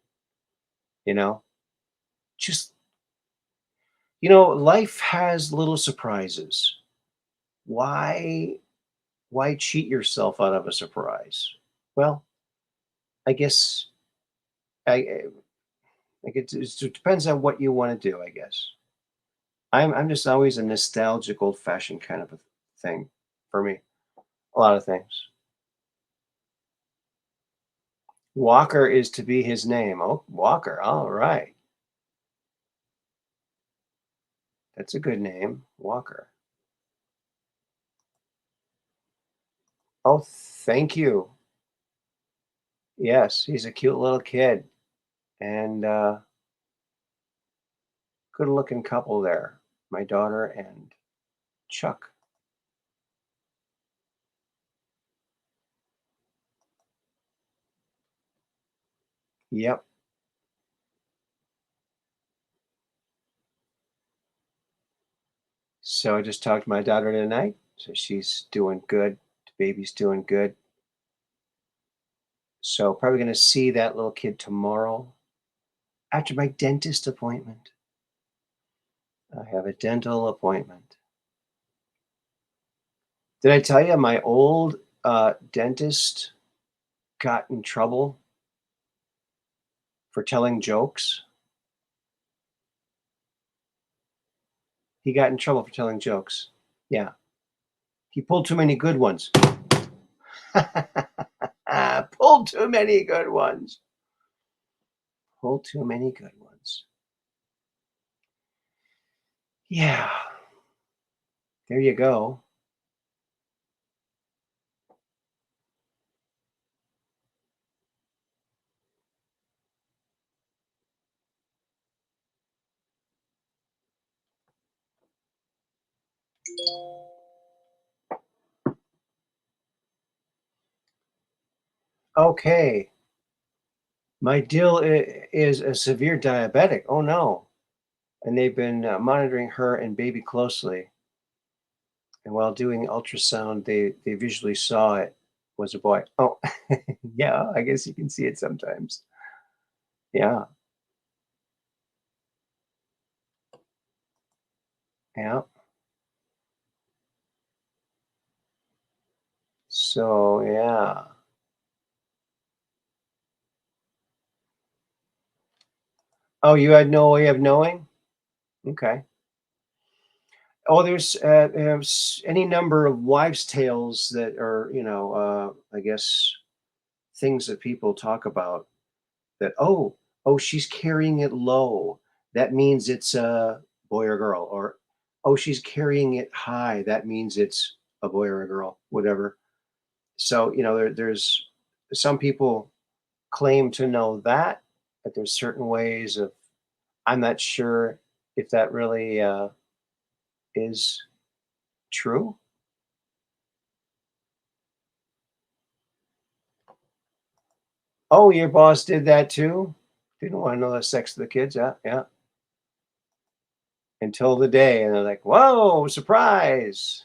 You know, just life has little surprises. Why why cheat yourself out of a surprise? Well, I guess I like it depends on what you want to do, I guess. I'm just always a nostalgic, old-fashioned kind of a thing for me. A lot of things. Walker is to be his name. Oh, Walker. All right. That's a good name. Walker. Oh, thank you. Yes, he's a cute little kid and good looking couple there. My daughter and Chuck. Yep. So I just talked to my daughter tonight. So she's doing good. The baby's doing good. So probably going to see that little kid tomorrow after my dentist appointment. I have a dental appointment. Did I tell you my old dentist got in trouble for telling jokes? He got in trouble for telling jokes. Yeah. He pulled too many good ones. Pulled too many good ones. Pulled too many good ones. Yeah. There you go. Okay. My deal is a severe diabetic. Oh no. And they've been monitoring her and baby closely. And while doing ultrasound, they visually saw it was a boy. Oh, yeah, I guess you can see it sometimes. Yeah, yeah. So, yeah. Oh, you had no way of knowing? Okay. Oh, there's any number of wives' tales that are, I guess things that people talk about that, oh, she's carrying it low. That means it's a boy or girl. Or, oh, she's carrying it high. That means it's a boy or a girl, whatever. So, there's some people claim to know that, but there's certain ways of, I'm not sure if that really is true. Oh, your boss did that too? Didn't want to know the sex of the kids. Yeah, yeah. Until the day, and they're like, whoa, surprise.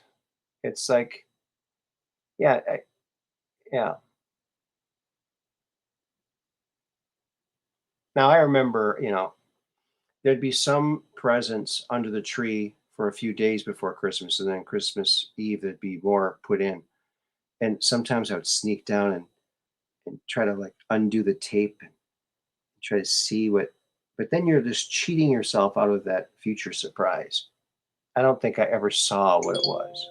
It's like, yeah, yeah. Now I remember, there'd be some presents under the tree for a few days before Christmas, and then Christmas Eve there'd be more put in. And sometimes I would sneak down and try to like undo the tape and try to see what, but then you're just cheating yourself out of that future surprise. I don't think I ever saw what it was.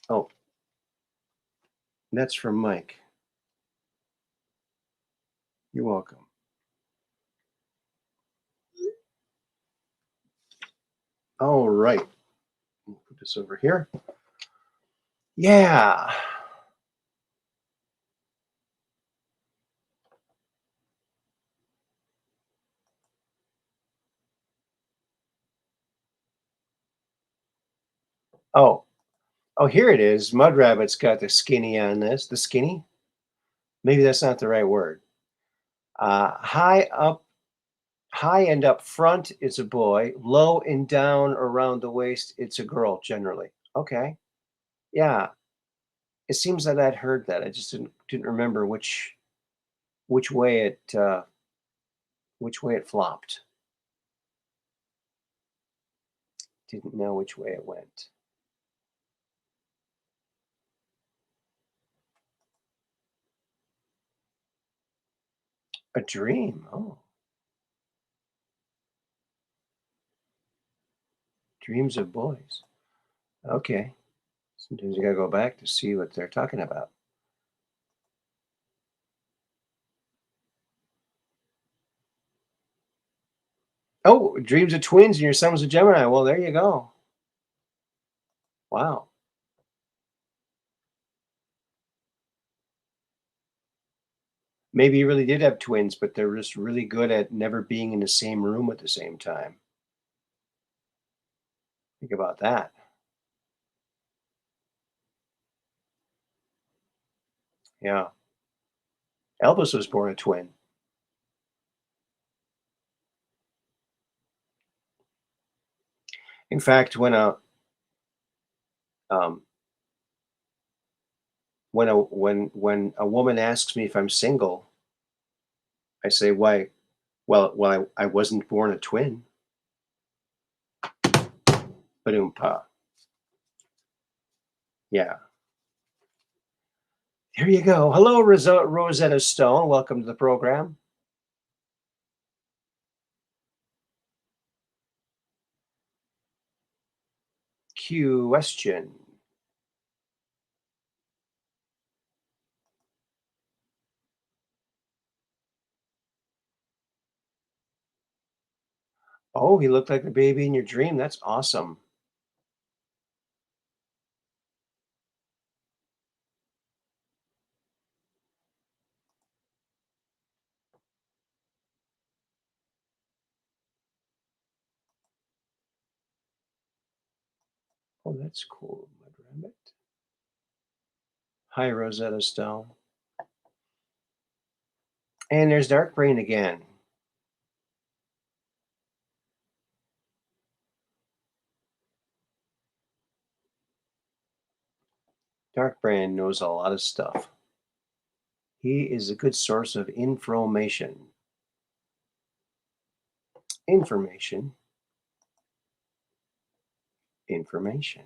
Oh, that's from Mike. You're welcome. All right. Put this over here. Yeah. Oh, oh, here it is. Mud Rabbit's got the skinny on this. The skinny? Maybe that's not the right word. High up High and up front is a boy. Low and down around the waist, it's a girl generally. Okay. Yeah. It seems that I'd heard that. I just didn't remember which way it flopped. Didn't know which way it went. A dream. Oh, dreams of boys. Okay. Sometimes you gotta go back to see what they're talking about. Oh, dreams of twins and your son was a Gemini. Well, there you go. Wow. Maybe you really did have twins, but they're just really good at never being in the same room at the same time. Think about that. Yeah. Elvis was born a twin. In fact, um, when a woman asks me if I'm single, I say, "Why? Well, I wasn't born a twin." Ba-doom-pa. Yeah. Here you go. Hello, Rosetta Stone. Welcome to the program. Question. Oh, he looked like the baby in your dream. That's awesome. Oh, that's cool. Mud Rabbit. Hi, Rosetta Stone. And there's Dark Brain again. Dark Brain knows a lot of stuff. He is a good source of information. Information. Information.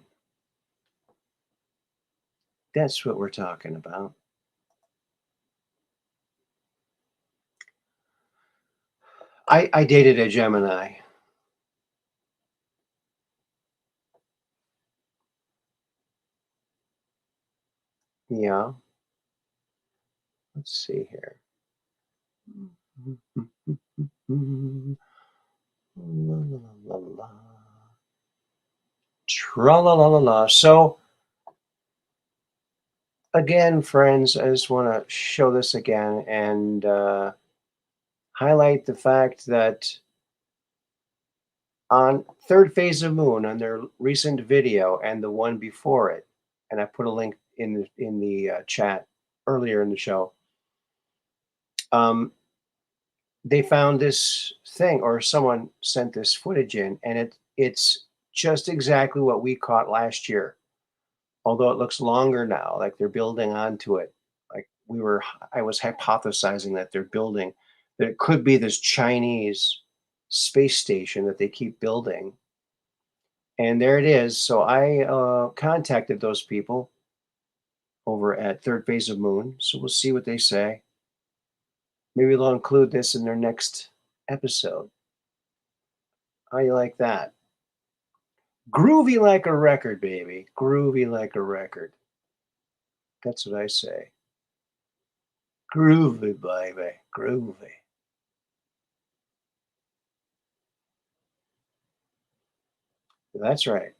That's what we're talking about. I dated a Gemini. Yeah. Let's see here. Tra la la la la. So again, friends, I just want to show this again and highlight the fact that on third phase of moon, on their recent video and the one before it, and I put a link in the chat earlier in the show. They found this thing, or someone sent this footage in, and it's just exactly what we caught last year. Although it looks longer now, like they're building onto it. Like I was hypothesizing that they're building, that it could be this Chinese space station that they keep building. And there it is. So I contacted those people over at Third Phase of Moon. So we'll see what they say. Maybe they'll include this in their next episode. How you like that? Groovy like a record, baby. Groovy like a record. That's what I say. Groovy, baby. Groovy. That's right.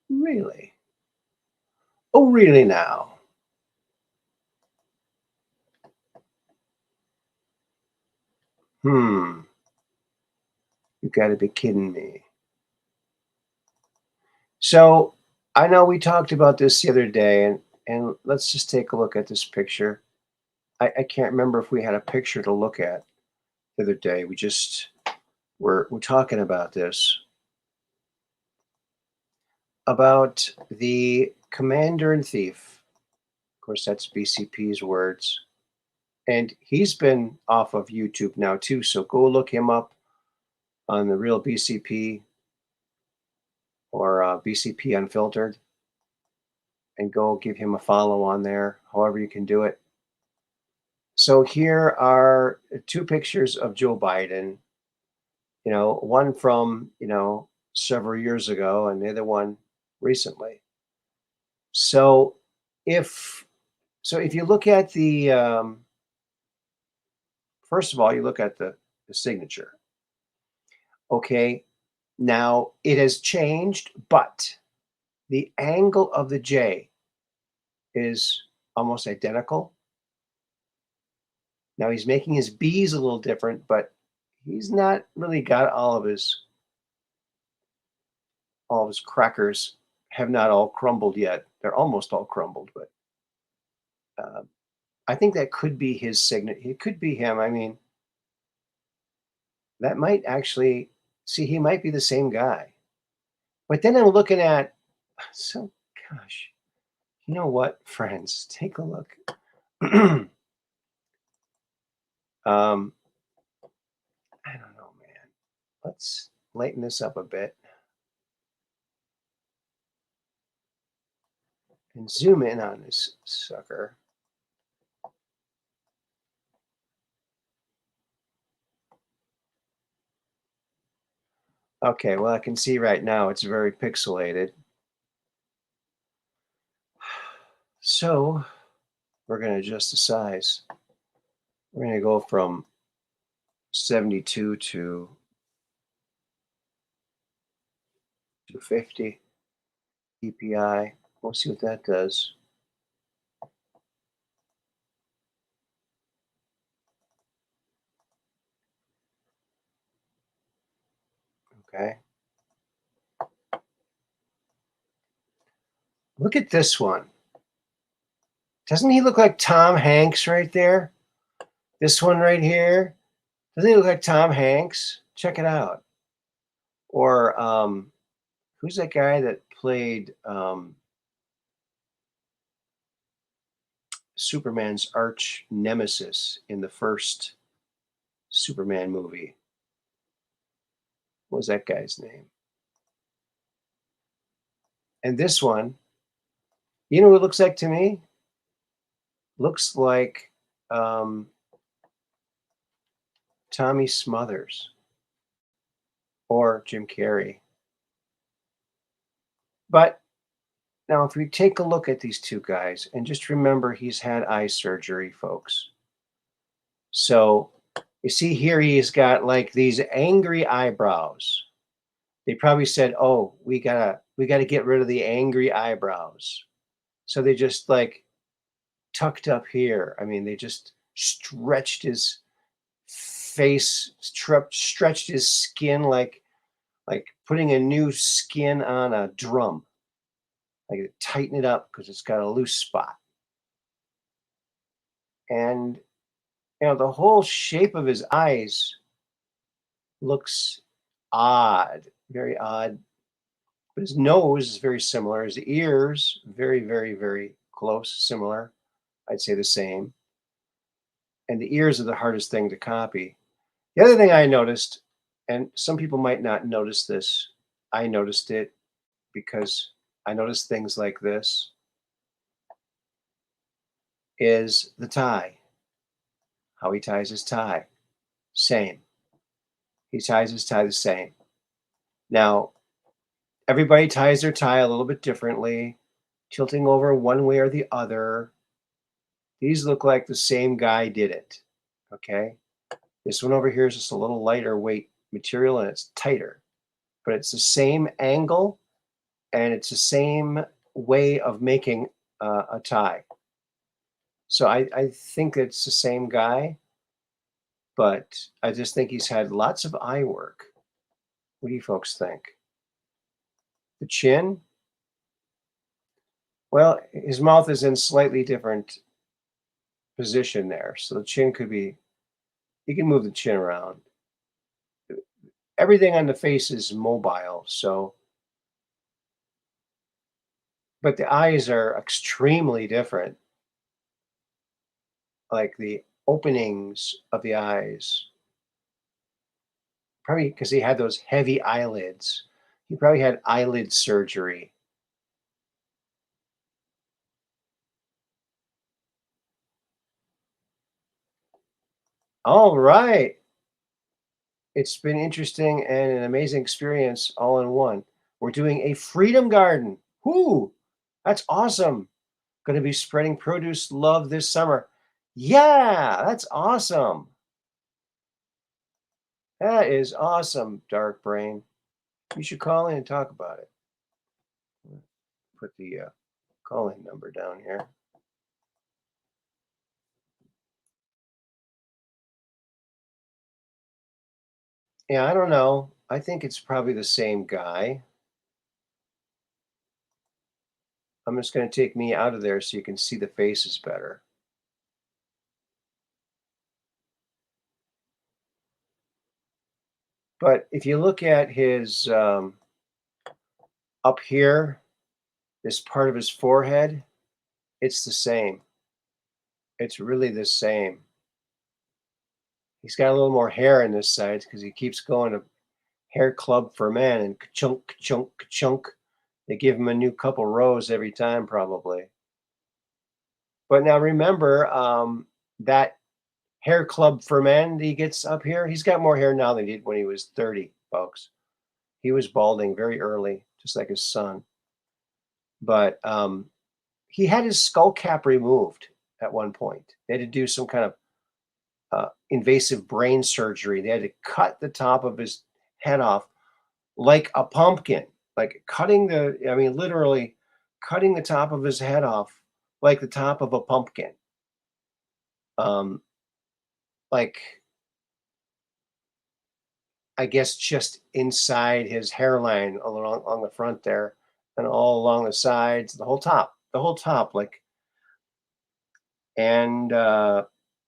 Really? Oh, really now? Hmm. You gotta be kidding me. So I know we talked about this the other day, And let's just take a look at this picture. I can't remember if we had a picture to look at the other day. We're talking about this, about the commander and thief. Of course, that's BCP's words. And he's been off of YouTube now too, so go look him up on the real BCP or BCP Unfiltered, and go give him a follow on there, however you can do it. So here are two pictures of Joe Biden, one from, several years ago and the other one recently. So if you look at the, first of all, you look at the signature. Okay, now it has changed, but the angle of the J is almost identical. Now he's making his B's a little different, but he's not really got all of his crackers have not all crumbled yet. They're almost all crumbled, but I think that could be his signature. It could be him. I mean, that might actually see, he might be the same guy. But then I'm looking at, so gosh, you know what, friends, take a look. I don't know, man. Let's lighten this up a bit and zoom in on this sucker. Okay, well, I can see right now it's very pixelated. So we're going to adjust the size. We're going to go from 72 to 250 dpi. We'll see what that does. Okay. Look at this one. Doesn't he look like Tom Hanks right there? This one right here. Doesn't he look like Tom Hanks? Check it out. Or who's that guy that played Superman's arch nemesis in the first Superman movie? What was that guy's name? And this one, you know what it looks like to me? Looks like Tommy Smothers or Jim Carrey. But now, if we take a look at these two guys, and just remember he's had eye surgery, folks. So you see here he's got like these angry eyebrows. They probably said, "Oh, we gotta get rid of the angry eyebrows." So they just like tucked up here. I mean, they just stretched his face, stretched his skin like putting a new skin on a drum. Like tighten it up because it's got a loose spot. And the whole shape of his eyes looks odd, very odd. But his nose is very similar. His ears, very, very, very close, similar. I'd say the same. And the ears are the hardest thing to copy. The other thing I noticed, and some people might not notice this, I noticed it because I noticed things like this, is the tie. How he ties his tie. Same. He ties his tie the same. Now, everybody ties their tie a little bit differently, tilting over one way or the other. These look like the same guy did it. Okay. This one over here is just a little lighter weight material and it's tighter, but it's the same angle and it's the same way of making a tie. So I think it's the same guy, but I just think he's had lots of eye work. What do you folks think? The chin, Well, his mouth is in slightly different position there, so the chin could be. You can move the chin around. Everything on the face is mobile, so but the eyes are extremely different. Like the openings of the eyes, probably because he had those heavy eyelids. He probably had eyelid surgery. All right. It's been interesting and an amazing experience all in one. We're doing a freedom garden. Whoo! That's awesome. Going to be spreading produce love this summer. Yeah, that's awesome. That is awesome, Dark Brain. You should call in and talk about it. Put the call-in number down here. Yeah, I don't know. I think it's probably the same guy. I'm just going to take me out of there so you can see the faces better. But if you look at his up here, this part of his forehead, it's the same. It's really the same. He's got a little more hair on this side because he keeps going to hair club for men and chunk chunk chunk. They give him a new couple rows every time, probably. But now remember, that hair club for men that he gets up here, he's got more hair now than he did when he was 30, folks. He was balding very early, just like his son. But he had his skull cap removed at one point. They had to do some kind of invasive brain surgery. They had to cut the top of his head off like a pumpkin, like I mean, literally cutting the top of his head off like the top of a pumpkin. Um, like, I guess just inside his hairline along on the front there and all along the sides, the whole top, like, and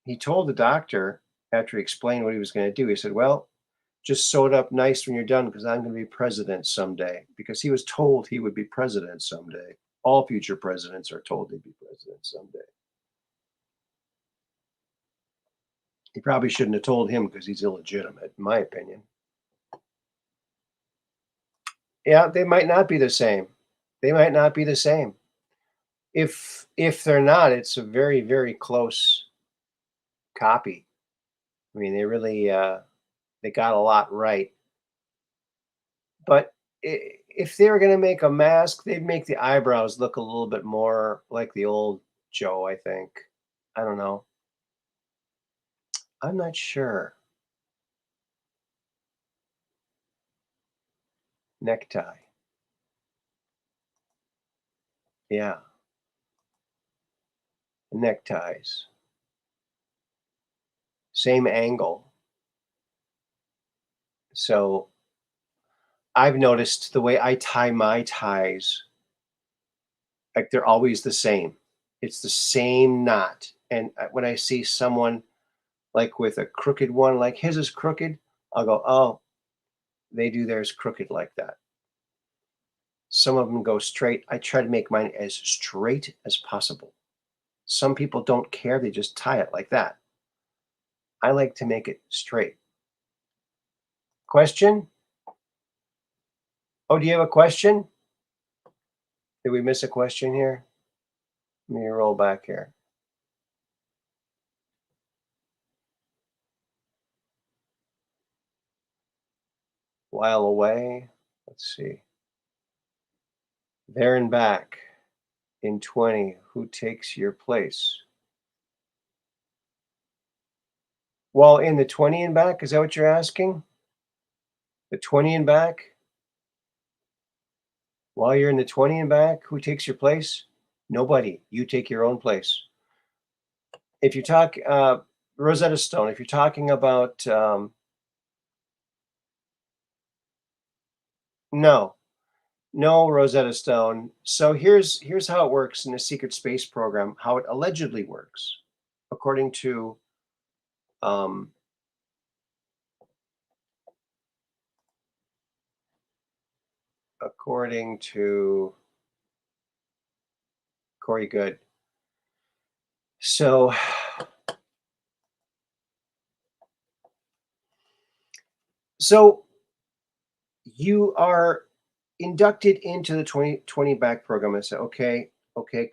he told the doctor after he explained what he was going to do, he said, well, just sew it up nice when you're done because I'm going to be president someday. Because he was told he would be president someday. All future presidents are told they'd be president someday. He probably shouldn't have told him because he's illegitimate, in my opinion. Yeah, they might not be the same. They might not be the same. If they're not, it's a very, very close copy. I mean, they really they got a lot right. But if they were going to make a mask, they'd make the eyebrows look a little bit more like the old Joe, I think. I don't know. I'm not sure. Necktie. Yeah, neckties. Same angle. So I've noticed the way I tie my ties, like they're always the same. It's the same knot. And when I see someone like with a crooked one, like his is crooked, I'll go, oh, they do theirs crooked like that. Some of them go straight. I try to make mine as straight as possible. Some people don't care. They just tie it like that. I like to make it straight. Question? Oh, do you have a question? Did we miss a question here? Let me roll back here. While away. Let's see. There and back in 20. Who takes your place? While in the 20 and back, is that what you're asking? The 20 and back? While you're in the 20 and back, who takes your place? Nobody. You take your own place. If you talk Rosetta Stone, if you're talking about no, No, Rosetta Stone. So here's how it works in the secret space program, how it allegedly works, according to um, according to Corey Good. So so you are inducted into the 2020 back program. I say, okay,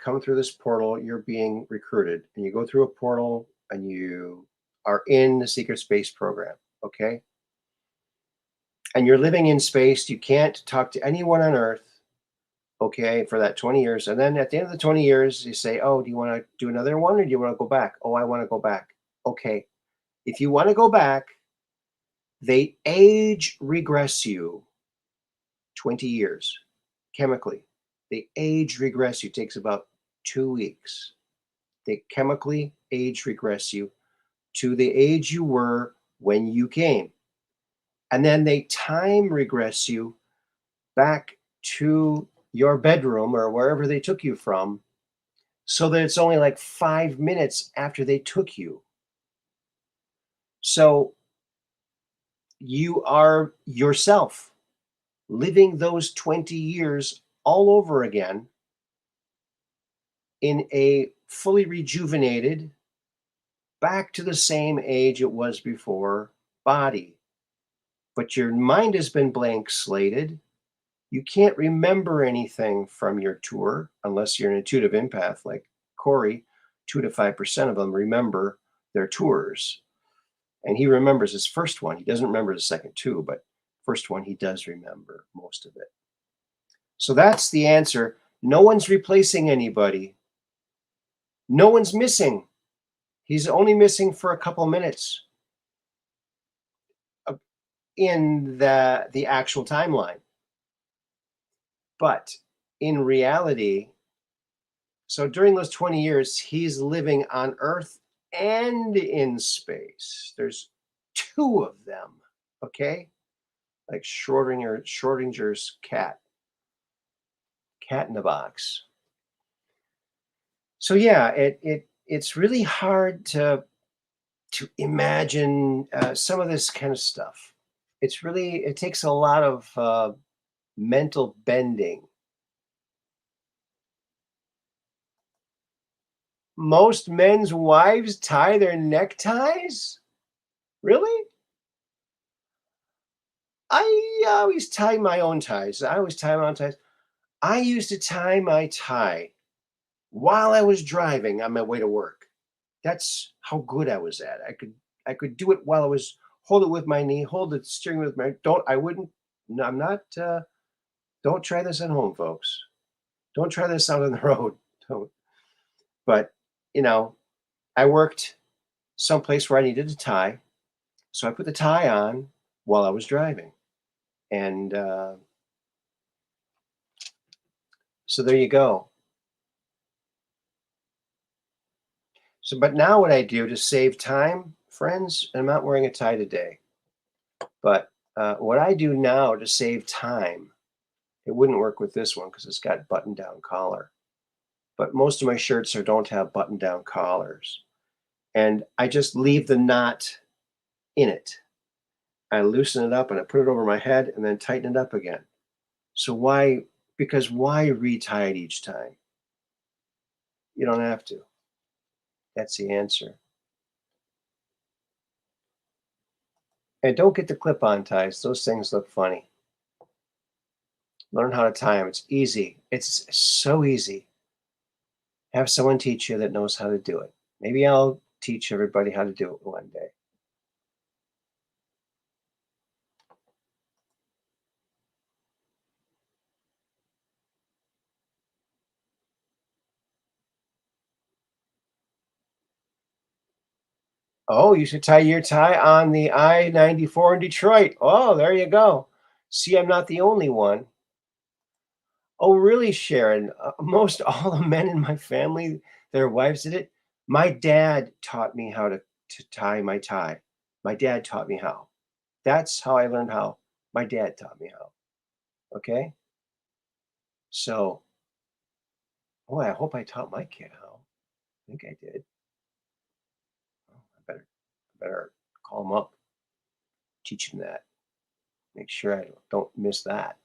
come through this portal. You're being recruited, and you go through a portal, and you are in the secret space program. Okay, and you're living in space. You can't talk to anyone on Earth. Okay, for that 20 years, and then at the end of the 20 years, you say, "Oh, do you want to do another one, or do you want to go back?" "Oh, I want to go back." Okay, if you want to go back, they age regress you 20 years chemically. They age regress you. Takes about 2 weeks. They chemically age regress you to the age you were when you came. And then they time regress you back to your bedroom or wherever they took you from, so that it's only like 5 minutes after they took you. So you are yourself living those 20 years all over again in a fully rejuvenated, back to the same age it was before body. But your mind has been blank slated. You can't remember anything from your tour unless you're an intuitive empath like Corey. 2 to 5% of them remember their tours. And he remembers his first one. He doesn't remember the second two, but first one he does remember most of it. So that's the answer. No one's replacing anybody. No one's missing. He's only missing for a couple minutes in the actual timeline. But in reality, so during those 20 years, he's living on Earth and in space. There's two of them, okay? Like Schrodinger's cat in the box. So yeah, it's really hard to imagine some of this kind of stuff. It takes a lot of mental bending. Most men's wives tie their neckties? Really? I always tie my own ties. I always tie my own ties. I used to tie my tie while I was driving on my way to work. That's how good I was at it. I could do it while I was hold it with my knee, hold the steering wheel with my don't I wouldn't no, I'm not don't try this at home, folks. Don't try this out on the road. Don't. But you know, I worked someplace where I needed a tie. So I put the tie on while I was driving. And so there you go. So, but now what I do to save time, friends, I'm not wearing a tie today, but what I do now to save time, it wouldn't work with this one because it's got button down collar. But most of my shirts don't have button down collars. And I just leave the knot in it. I loosen it up and I put it over my head and then tighten it up again. So why? Because why retie it each time? You don't have to. That's the answer. And don't get the clip-on ties. Those things look funny. Learn how to tie them. It's easy. It's so easy. Have someone teach you that knows how to do it. Maybe I'll teach everybody how to do it one day. Oh, you should tie your tie on the I-94 in Detroit. Oh, there you go. See, I'm not the only one. Oh, really, Sharon? Most all the men in my family, their wives did it. My dad taught me how to tie my tie. My dad taught me how. That's how I learned how. My dad taught me how. Okay? So, boy, I hope I taught my kid how. I think I did. Oh, I better call him up, teach him that. Make sure I don't miss that.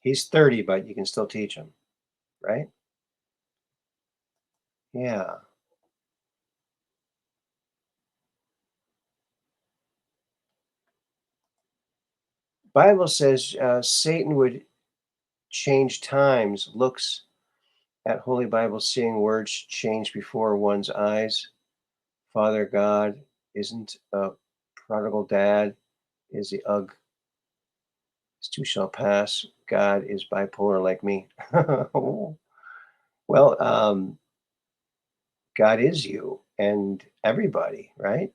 He's 30, but you can still teach him, right? Yeah. Bible says Satan would change times, looks at Holy Bible, seeing words change before one's eyes. Father God isn't a prodigal dad, is the ugh. This too shall pass. God is bipolar like me. Well, God is you and everybody, right?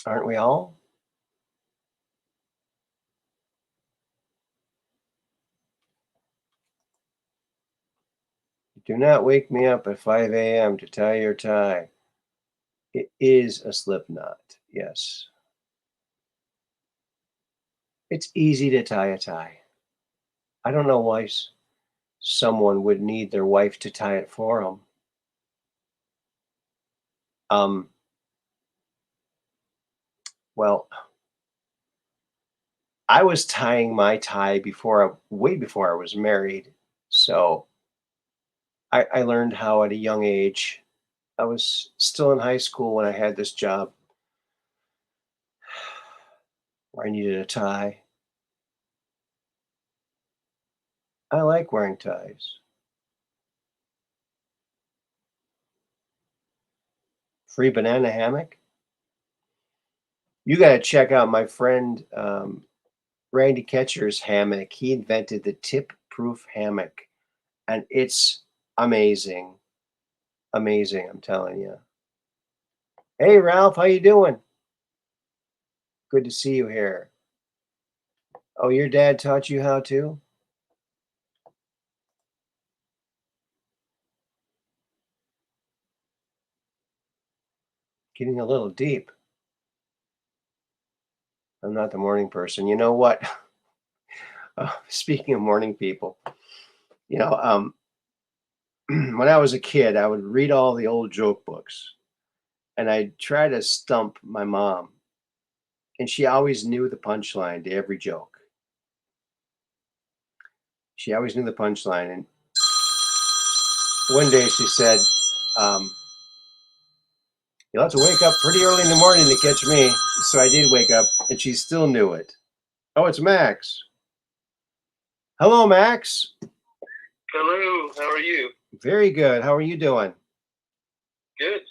Aren't we all? Do not wake me up at 5 a.m. to tie your tie. It is a slip knot. Yes. It's easy to tie a tie. I don't know why someone would need their wife to tie it for them. Um, well, I was tying my tie way before I was married. So I learned how at a young age. I was still in high school when I had this job where I needed a tie. I like wearing ties. Free banana hammock. You got to check out my friend Randy Ketcher's hammock. He invented the tip-proof hammock, and it's amazing. Amazing, I'm telling you. Hey, Ralph, how you doing? Good to see you here. Oh, your dad taught you how to? Getting a little deep. I'm not the morning person. You know what? Speaking of morning people, you know, when I was a kid, I would read all the old joke books, and I'd try to stump my mom, and she always knew the punchline to every joke. She always knew the punchline, and one day she said, um, "You'll have to wake up pretty early in the morning to catch me." So I did wake up, and she still knew it. Oh, it's Max. Hello, Max. Hello, how are you? Very good. How are you doing? Good,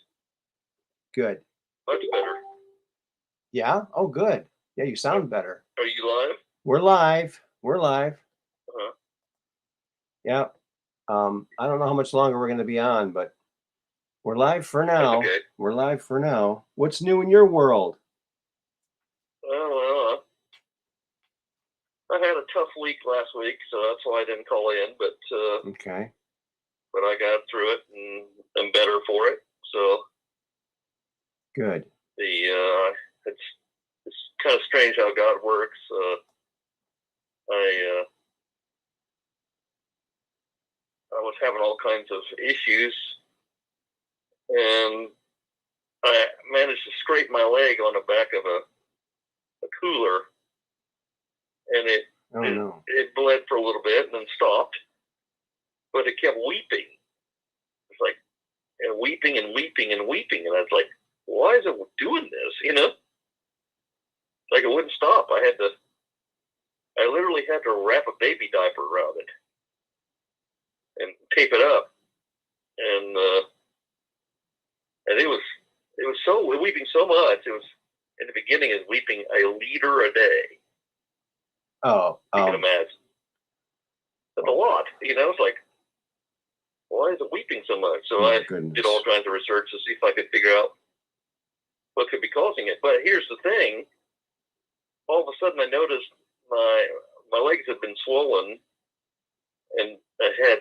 Good. much better. Yeah? Oh, good. Yeah, you sound better. Are you live? We're live. We're live. Uh-huh. Yeah. I don't know how much longer we're going to be on, but we're live for now. Okay. We're live for now. What's new in your world? Well, I had a tough week last week, so that's why I didn't call in. Okay. But I got through it and I'm better for it. So Good. It's kind of strange how God works. I was having all kinds of issues, and I managed to scrape my leg on the back of a cooler, and it bled for a little bit and then stopped, but it kept weeping. It's like, and weeping and weeping and weeping, and I was like, why is it doing this? You know, like it wouldn't stop. I literally had to wrap a baby diaper around it and tape it up, and it was so weeping so much. It was in the beginning, is weeping a liter a day. Oh, you can imagine. That's a lot. You know, it's like, why is it weeping so much? So I did all kinds of research to see if I could figure out what could be causing it. But here's the thing: all of a sudden, I noticed my legs had been swollen, and I had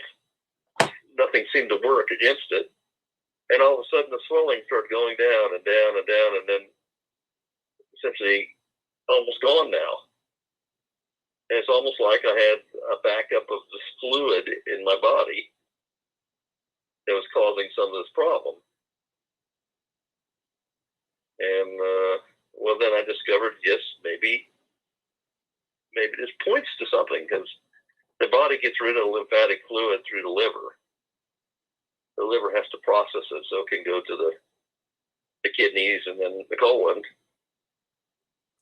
nothing seemed to work against it. And all of a sudden, the swelling started going down and down and down, and then essentially almost gone now. And it's almost like I had a backup of this fluid in my body that was causing some of this problem. And, well, then I discovered, yes, maybe this points to something, because the body gets rid of lymphatic fluid through the liver. The liver has to process it so it can go to the kidneys and then the colon.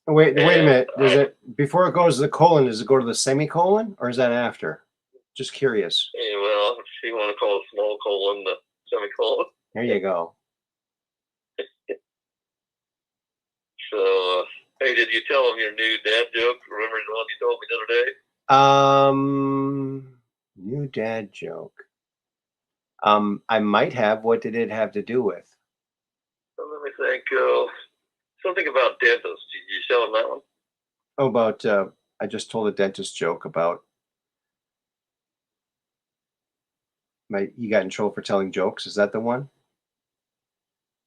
Wait a minute. Does it, before it goes to the colon, does it go to the semicolon, or is that after? Just curious. Yeah, well, if you want to call it small colon, the semicolon. There you go. So, hey, did you tell him your new dad joke? Remember the one you told me the other day? New dad joke. I might have. What did it have to do with? Well, let me think. Something about dentists. Did you tell him that one? Oh, about I just told a dentist joke about he got in trouble for telling jokes. Is that the one?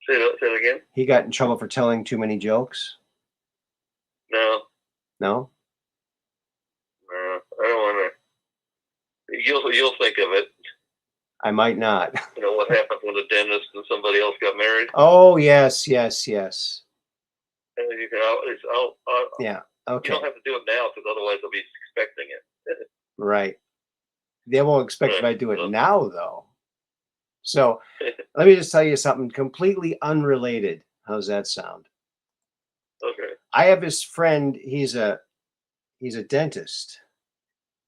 Say it again. He got in trouble for telling too many jokes. No. No. No, I don't want to. You'll think of it. I might not. You know what happened when a dentist and somebody else got married? Oh yes. And you can. Yeah. Okay. You don't have to do it now, because otherwise they'll be expecting it. Right. They won't expect Right. if I do it now, though. So let me just tell you something completely unrelated. How's that sound? Okay. I have this friend. He's a dentist,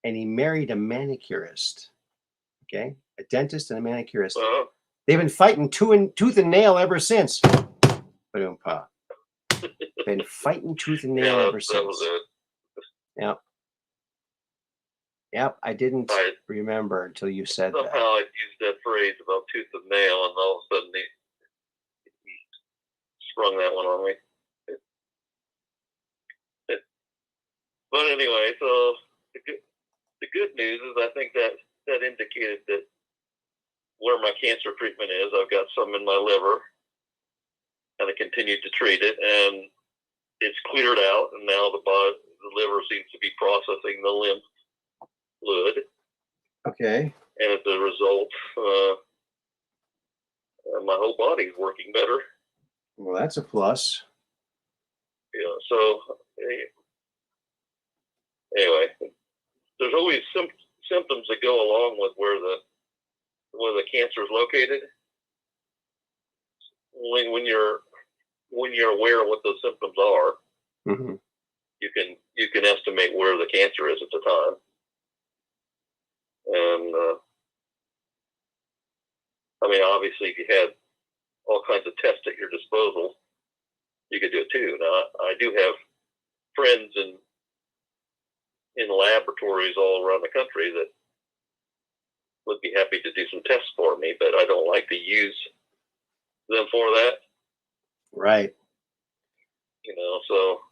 and he married a manicurist. Okay, a dentist and a manicurist. They've been fighting tooth and nail ever since. Ba-dum-pa. Been fighting tooth and nail ever since. That was it. Yep. Yep. I didn't remember until you said Somehow that. I used that phrase about tooth and nail, and all of a sudden he sprung that one on me. But anyway, so the good news is I think that indicated that where my cancer treatment is, I've got some in my liver, and I continued to treat it, and it's cleared out, and now the liver seems to be processing the lymph fluid. Okay. And as a result, my whole body's working better. Well, that's a plus. Yeah. So anyway, there's always some symptoms that go along with where the cancer is located. When you're aware of what those symptoms are, mm-hmm. you can estimate where the cancer is at the time. And I mean, obviously, if you had all kinds of tests at your disposal, you could do it too. Now, I do have friends in laboratories all around the country that would be happy to do some tests for me, but I don't like to use them for that. Right. You know, so.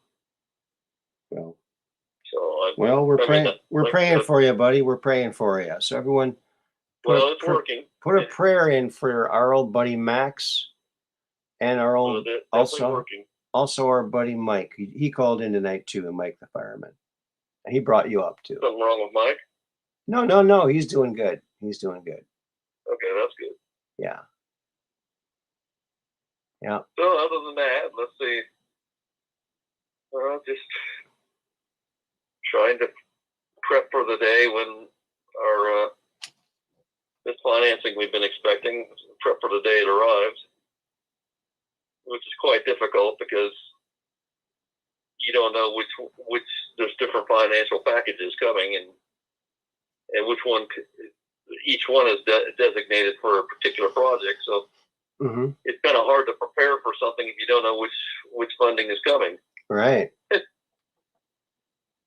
Well, we're praying for you, buddy. We're praying for you. So everyone, it's working. Put a prayer in for our old buddy Max, and our old also our buddy Mike. He called in tonight too, Mike the fireman. And he brought you up too. Something wrong with Mike? No. He's doing good. Okay, that's good. Yeah. So other than that, let's see. Just trying to prep for the day when our this financing we've been expecting, prep for the day it arrives, which is quite difficult because you don't know which there's different financial packages coming, and which one each one is designated for a particular project. So mm-hmm. It's kind of hard to prepare for something if you don't know which funding is coming. Right.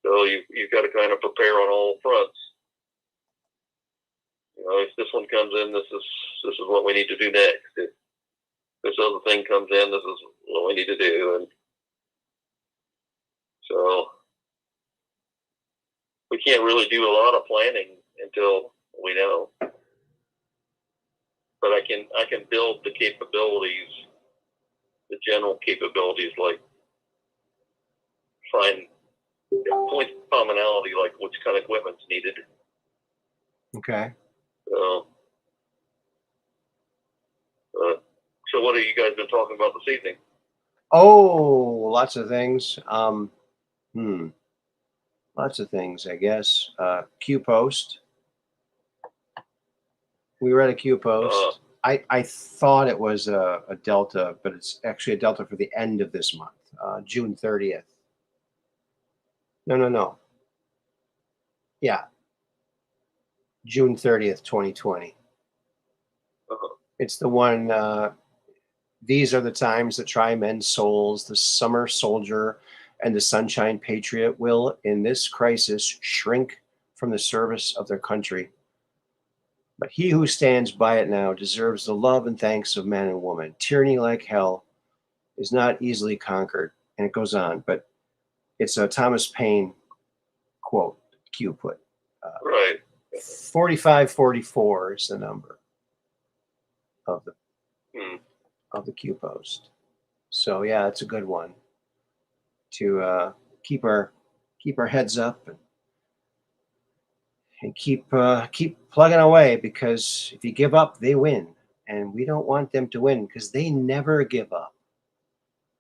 So you've got to kind of prepare on all fronts. You know, if this one comes in, this is what we need to do next. If this other thing comes in, this is what we need to do. And so we can't really do a lot of planning until we know. But I can build the capabilities, the general capabilities, like find points of commonality, like which kind of equipment's needed. Okay. So what have you guys been talking about this evening? Oh, lots of things. Lots of things, I guess. Q post. We read a Q post. I thought it was a delta, but it's actually a delta for the end of this month, June 30th. No. Yeah. June 30th, 2020. It's the one, these are the times that try men's souls, the summer soldier and the sunshine patriot will, in this crisis, shrink from the service of their country. But he who stands by it now deserves the love and thanks of man and woman. Tyranny like hell is not easily conquered. And it goes on, but it's a Thomas Paine quote, Q put. Right. 4544 is the number of the Q post. So yeah, it's a good one to keep our heads up and keep plugging away, because if you give up, they win, and we don't want them to win because they never give up.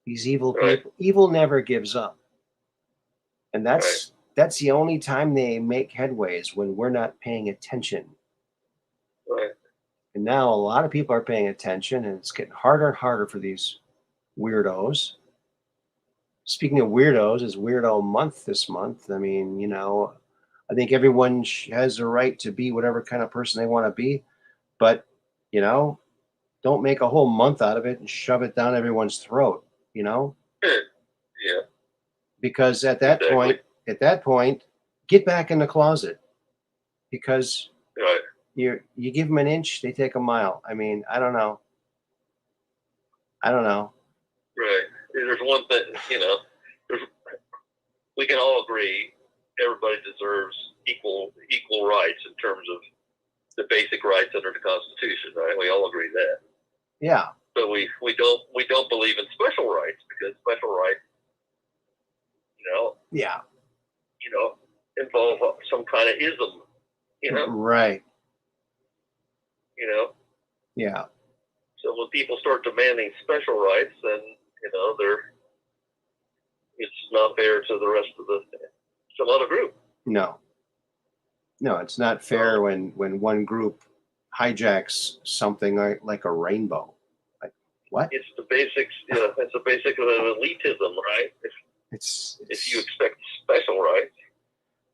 These evil people, evil never gives up, and that's the only time they make headway is when we're not paying attention. Right. And now a lot of people are paying attention, and it's getting harder and harder for these weirdos. Speaking of weirdos, it's Weirdo Month this month. I mean, you know, I think everyone has a right to be whatever kind of person they want to be, but, you know, don't make a whole month out of it and shove it down everyone's throat, you know? Yeah. Because at that point, get back in the closet, because you give them an inch, they take a mile. I mean, I don't know. Right. There's one thing, you know, we can all agree everybody deserves equal rights in terms of the basic rights under the Constitution, right? We all agree that. Yeah. But we don't believe in special rights, because special rights, you know, involve some kind of ism, you know. Right. You know. Yeah. So when people start demanding special rights, then, you know, it's not fair to the rest of some other group. No, it's not fair when one group hijacks something like a rainbow. Like, what? It's the basics. Yeah, it's the basic of elitism, right? If you expect special rights,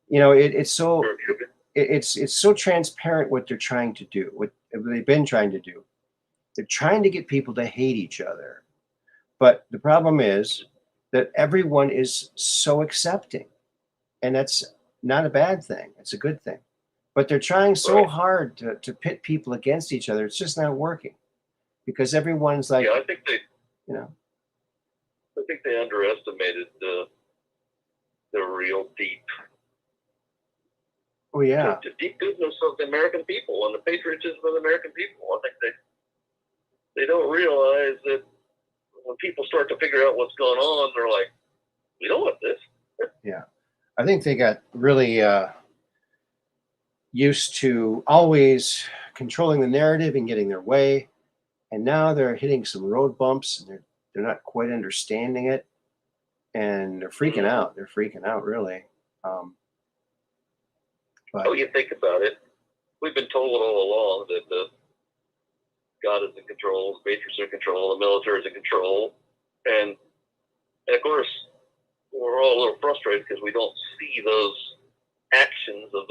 you know, it's so transparent what they're trying to do. What they've been trying to do. They're trying to get people to hate each other. But the problem is that everyone is so accepting. And that's not a bad thing. It's a good thing. But they're trying so hard to pit people against each other. It's just not working. Because everyone's like, I think they underestimated the real deep. Oh yeah. The deep goodness of the American people and the patriotism of the American people. I think they don't realize that when people start to figure out what's going on, they're like, we don't want this. Yeah. I think they got really used to always controlling the narrative and getting their way. And now they're hitting some road bumps, and they're not quite understanding it. And they're freaking out. They're freaking out, really. You think about it. We've been told all along that God is in control, the patriots are in control, the military is in control. And of course, we're all a little frustrated because we don't see those actions of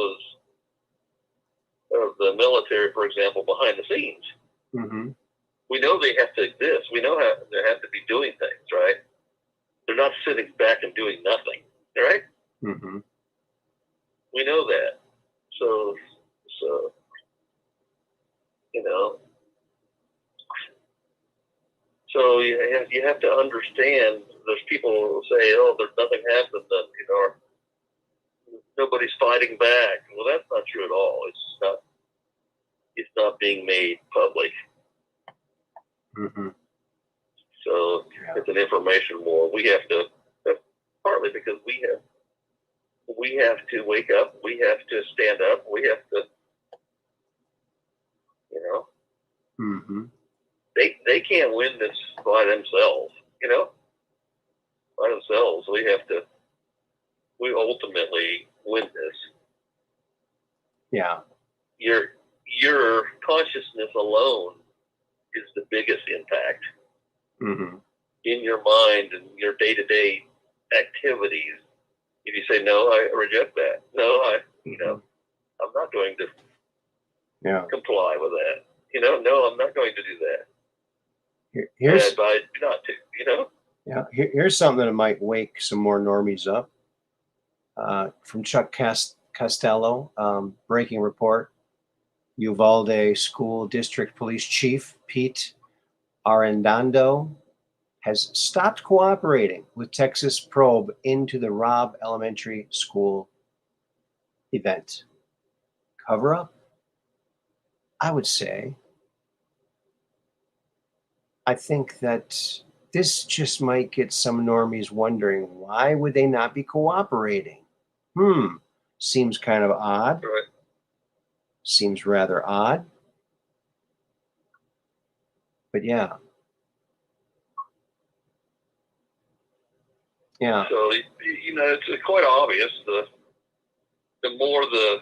the military, for example, behind the scenes. Mm-hmm. We know they have to exist. We know they have to be doing things, right? They're not sitting back and doing nothing, right? Mm-hmm. We know that. So you know. So you have to understand. There's people who say, "Oh, there's nothing happened," you know, nobody's fighting back. Well, that's not true at all. It's not being made public. Mm-hmm. So it's an information war. We have to partly because we have to wake up, we have to stand up, we have to, you know, Mm-hmm. they can't win this by themselves, you know, by themselves. We ultimately win this. Yeah. Your consciousness alone is the biggest impact Mm-hmm. in your mind and your day-to-day activities. If you say, no, I reject that. No, I'm not going to comply with that. You know, no, I'm not going to do that. Here's, I advise you not to, you know? Yeah, here's something that might wake some more normies up. From Chuck Costello, breaking report. Uvalde School District Police Chief Pete Arredondo has stopped cooperating with Texas probe into the Robb Elementary School event. Cover up? I would say. I think that this just might get some normies wondering, why would they not be cooperating? Seems kind of odd. Right. Seems rather odd. But yeah. Yeah. So, you know, it's quite obvious. The more the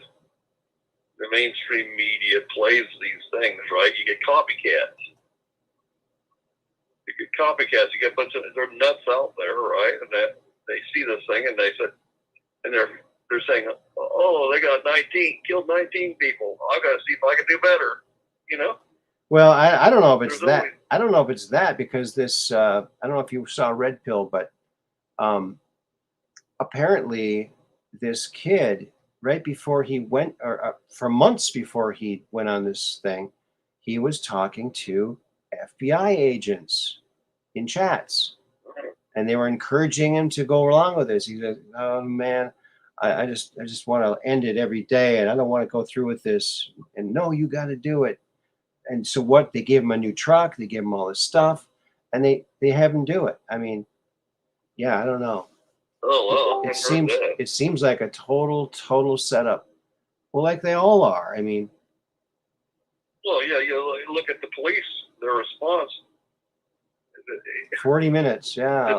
mainstream media plays these things, right, you get copycats. You get copycats. You get a bunch of, they're nuts out there, right? And they see this thing and they're saying, oh, they got killed 19 people. I got to see if I can do better, you know? Well, I don't know if it's There's that. always- I don't know if it's that, because this, I don't know if you saw Red Pill, but apparently this kid, right before he went, or for months before he went on this thing, he was talking to FBI agents in chats, and they were encouraging him to go along with this. He said, "Oh man, I just want to end it every day, and I don't want to go through with this. And no, you got to do it." And so what? They gave him a new truck. They gave him all this stuff, and they have him do it. I mean, yeah, I don't know. Oh, wow. It seems like a total setup. Well, like they all are. I mean, Well, yeah, you look at the police, their response. 40 minutes. Yeah.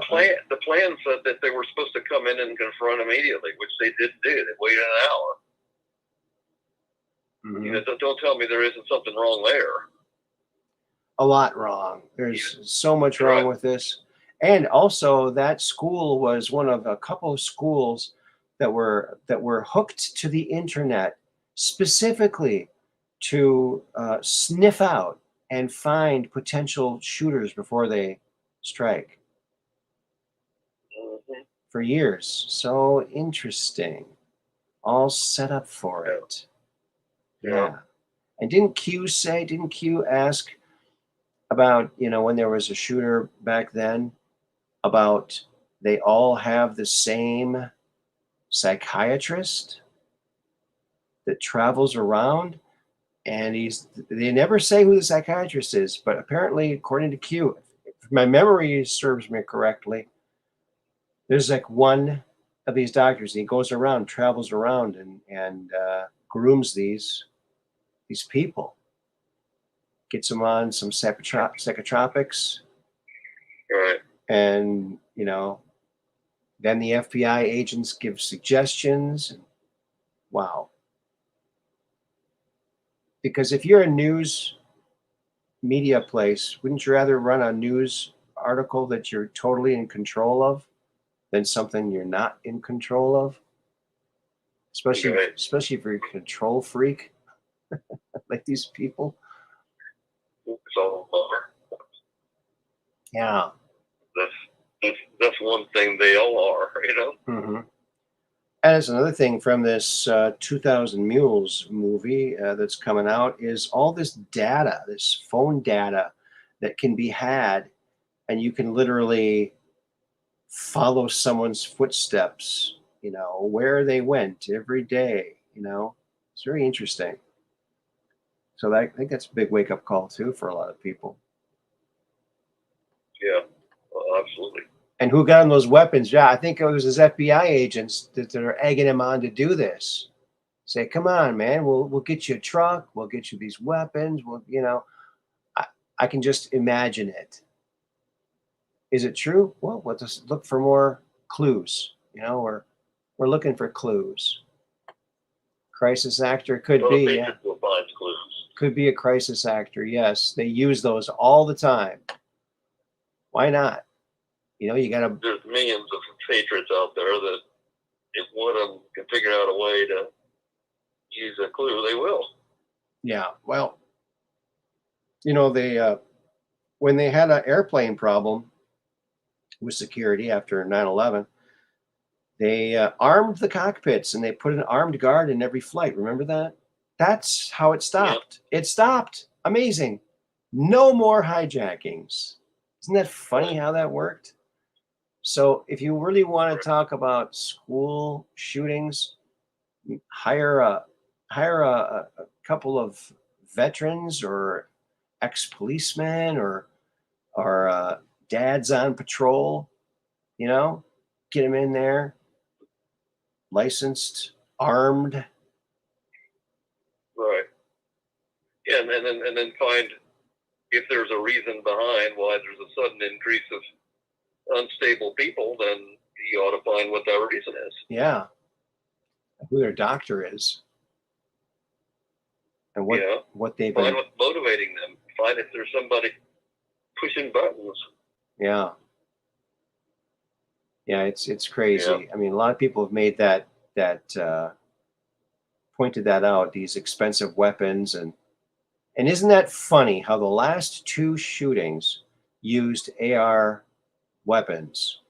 The plan said that they were supposed to come in and confront immediately, which they didn't do. They waited an hour. Mm-hmm. You know, don't tell me there isn't something wrong there. A lot wrong. There's so much wrong with this. And also, that school was one of a couple of schools that were hooked to the internet specifically to sniff out and find potential shooters before they strike. Mm-hmm. For years. So interesting. All set up for it. Yeah. And didn't Q ask about, when there was a shooter back then, about they all have the same psychiatrist that travels around? And they never say who the psychiatrist is, but apparently, according to Q, if my memory serves me correctly, there's like one of these doctors, and he goes around, travels around, and grooms these people, gets them on some psychotropics, Right. and then the FBI agents give suggestions. Wow. Because if you're a news media place, wouldn't you rather run a news article that you're totally in control of than something you're not in control of? Especially if you're a control freak like these people. It's all over. Yeah. That's one thing they all are, Mm-hmm. As another thing from this 2000 Mules movie that's coming out is all this data, this phone data that can be had, and you can literally follow someone's footsteps, where they went every day, It's very interesting. So I think that's a big wake-up call, too, for a lot of people. Yeah, well, absolutely. And who got him those weapons? Yeah, I think it was his FBI agents that are egging him on to do this. Say, come on, man, we'll get you a truck, we'll get you these weapons. I can just imagine it. Is it true? Well, let's just look for more clues. We're looking for clues. Crisis actor could Well, be, the yeah. Patriots will find clues. Could be a crisis actor. Yes, they use those all the time. Why not? You got to. There's millions of Patriots out there that if one of them can figure out a way to use a clue, they will. Yeah. Well, they when they had an airplane problem with security after 9/11, they armed the cockpits and they put an armed guard in every flight. Remember that? That's how it stopped. Yep. It stopped. Amazing. No more hijackings. Isn't that funny how that worked? So if you really want to talk about school shootings, hire a couple of veterans or ex-policemen or dads on patrol, get them in there, licensed, armed. Right. Yeah, and then find if there's a reason behind why there's a sudden increase of unstable people, then you ought to find what that reason is. Yeah. Who their doctor is. And what they've find been. what's motivating them. Find if there's somebody pushing buttons. Yeah. Yeah, it's crazy. Yeah. I mean, a lot of people have made that pointed that out, these expensive weapons and isn't that funny how the last two shootings used AR weapons?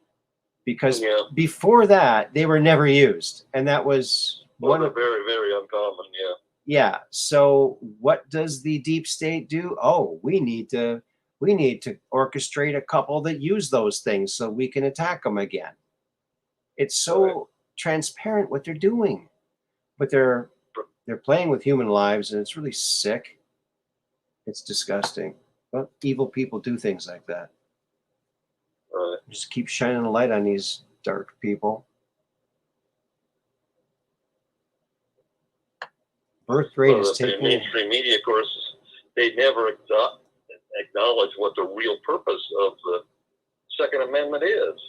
Because before that, they were never used. And that was very, very uncommon, yeah. Yeah. So what does the deep state do? Oh, we need to orchestrate a couple that use those things so we can attack them again. It's so transparent what they're doing. But they're playing with human lives, and it's really sick. It's disgusting. But evil people do things like that. Just keep shining a light on these dark people. Birth rate is taking. The mainstream media, of course, they never acknowledge what the real purpose of the Second Amendment is.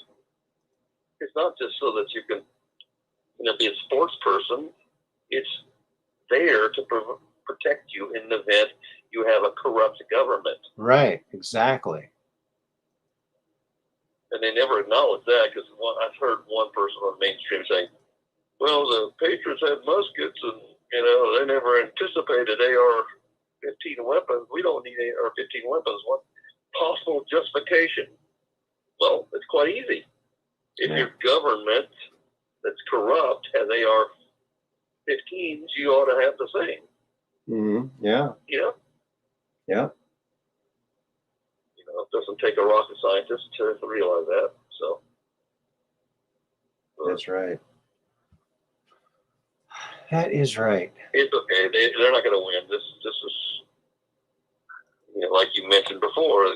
It's not just so that you can, be a sports person. It's there to protect you in the event you have a corrupt government. Right. Exactly. And they never acknowledge that because I've heard one person on mainstream saying, "Well, the Patriots had muskets and." They never anticipated AR-15 weapons. We don't need AR-15 weapons. What possible justification? Well, it's quite easy. If your government that's corrupt has AR-15s, you ought to have the same. Mm-hmm. Yeah. Yeah. Yeah. It doesn't take a rocket scientist to realize that. So. That's right. That is right. It's okay. They're not going to win. This is, like you mentioned before,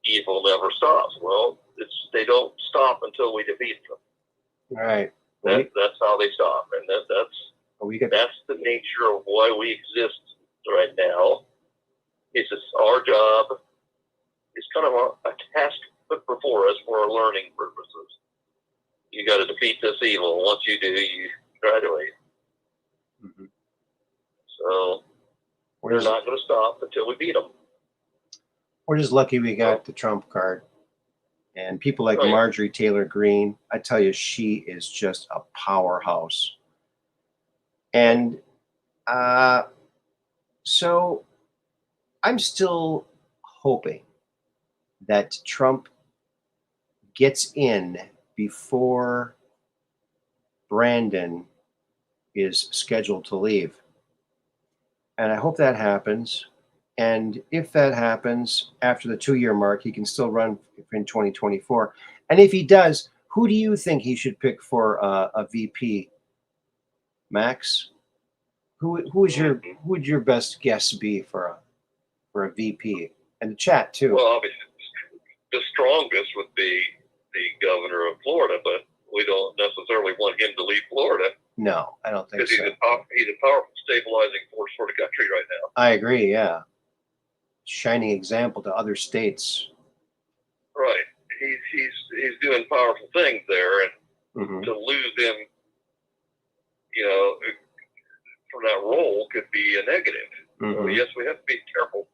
evil never stops. Well, they don't stop until we defeat them. Right. That's how they stop, and that's the nature of why we exist right now. It's just our job. It's kind of a task put before us for our learning purposes. You got to defeat this evil. Once you do, you graduate. Mm-hmm. So we're not going to stop until we beat them. We're just lucky we got the Trump card. And people like Marjorie Taylor Greene, I tell you, she is just a powerhouse. And so I'm still hoping that Trump gets in before Brandon is scheduled to leave. And I hope that happens. And if that happens after the 2-year mark, he can still run in 2024. And if he does, who do you think he should pick for a VP? Max? Who would your best guess be for a VP? And the chat too. Well, obviously, the strongest would be the governor of Florida, but we don't necessarily want him to leave Florida No, I don't think because so. he's a powerful stabilizing force for the country right now. I agree. Yeah, shining example to other states. Right. He's doing powerful things there, and Mm-hmm. to lose him, from that role could be a negative. Mm-hmm. So yes, we have to be careful.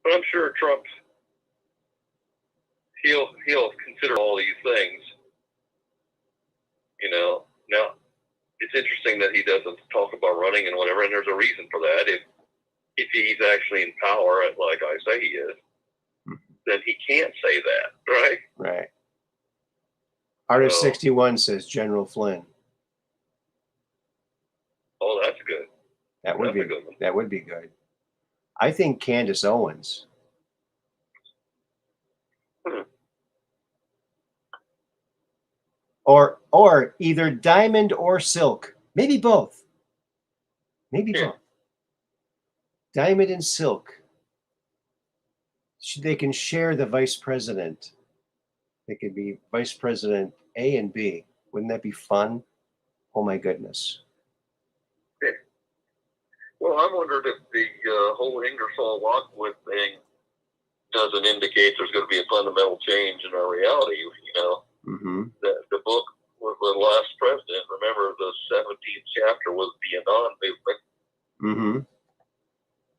But I'm sure Trump, he'll consider all these things. Now it's interesting that he doesn't talk about running and whatever, and there's a reason for that. If he's actually in power, like I say he is, then he can't say that, right? Right. Artist 61 says General Flynn. Oh, that's good. That would That's be a good one. That would be good. I think Candace Owens. Or either Diamond or Silk. Maybe both. Maybe both. Diamond and Silk. They can share the vice president. They could be vice president A and B. Wouldn't that be fun? Oh my goodness. Yeah. Well, I wondered if the whole Ingersoll Lockwood thing doesn't indicate there's going to be a fundamental change in our reality. Mm-hmm. The book with the last president, remember the 17th chapter was the Anon movement. Mm-hmm.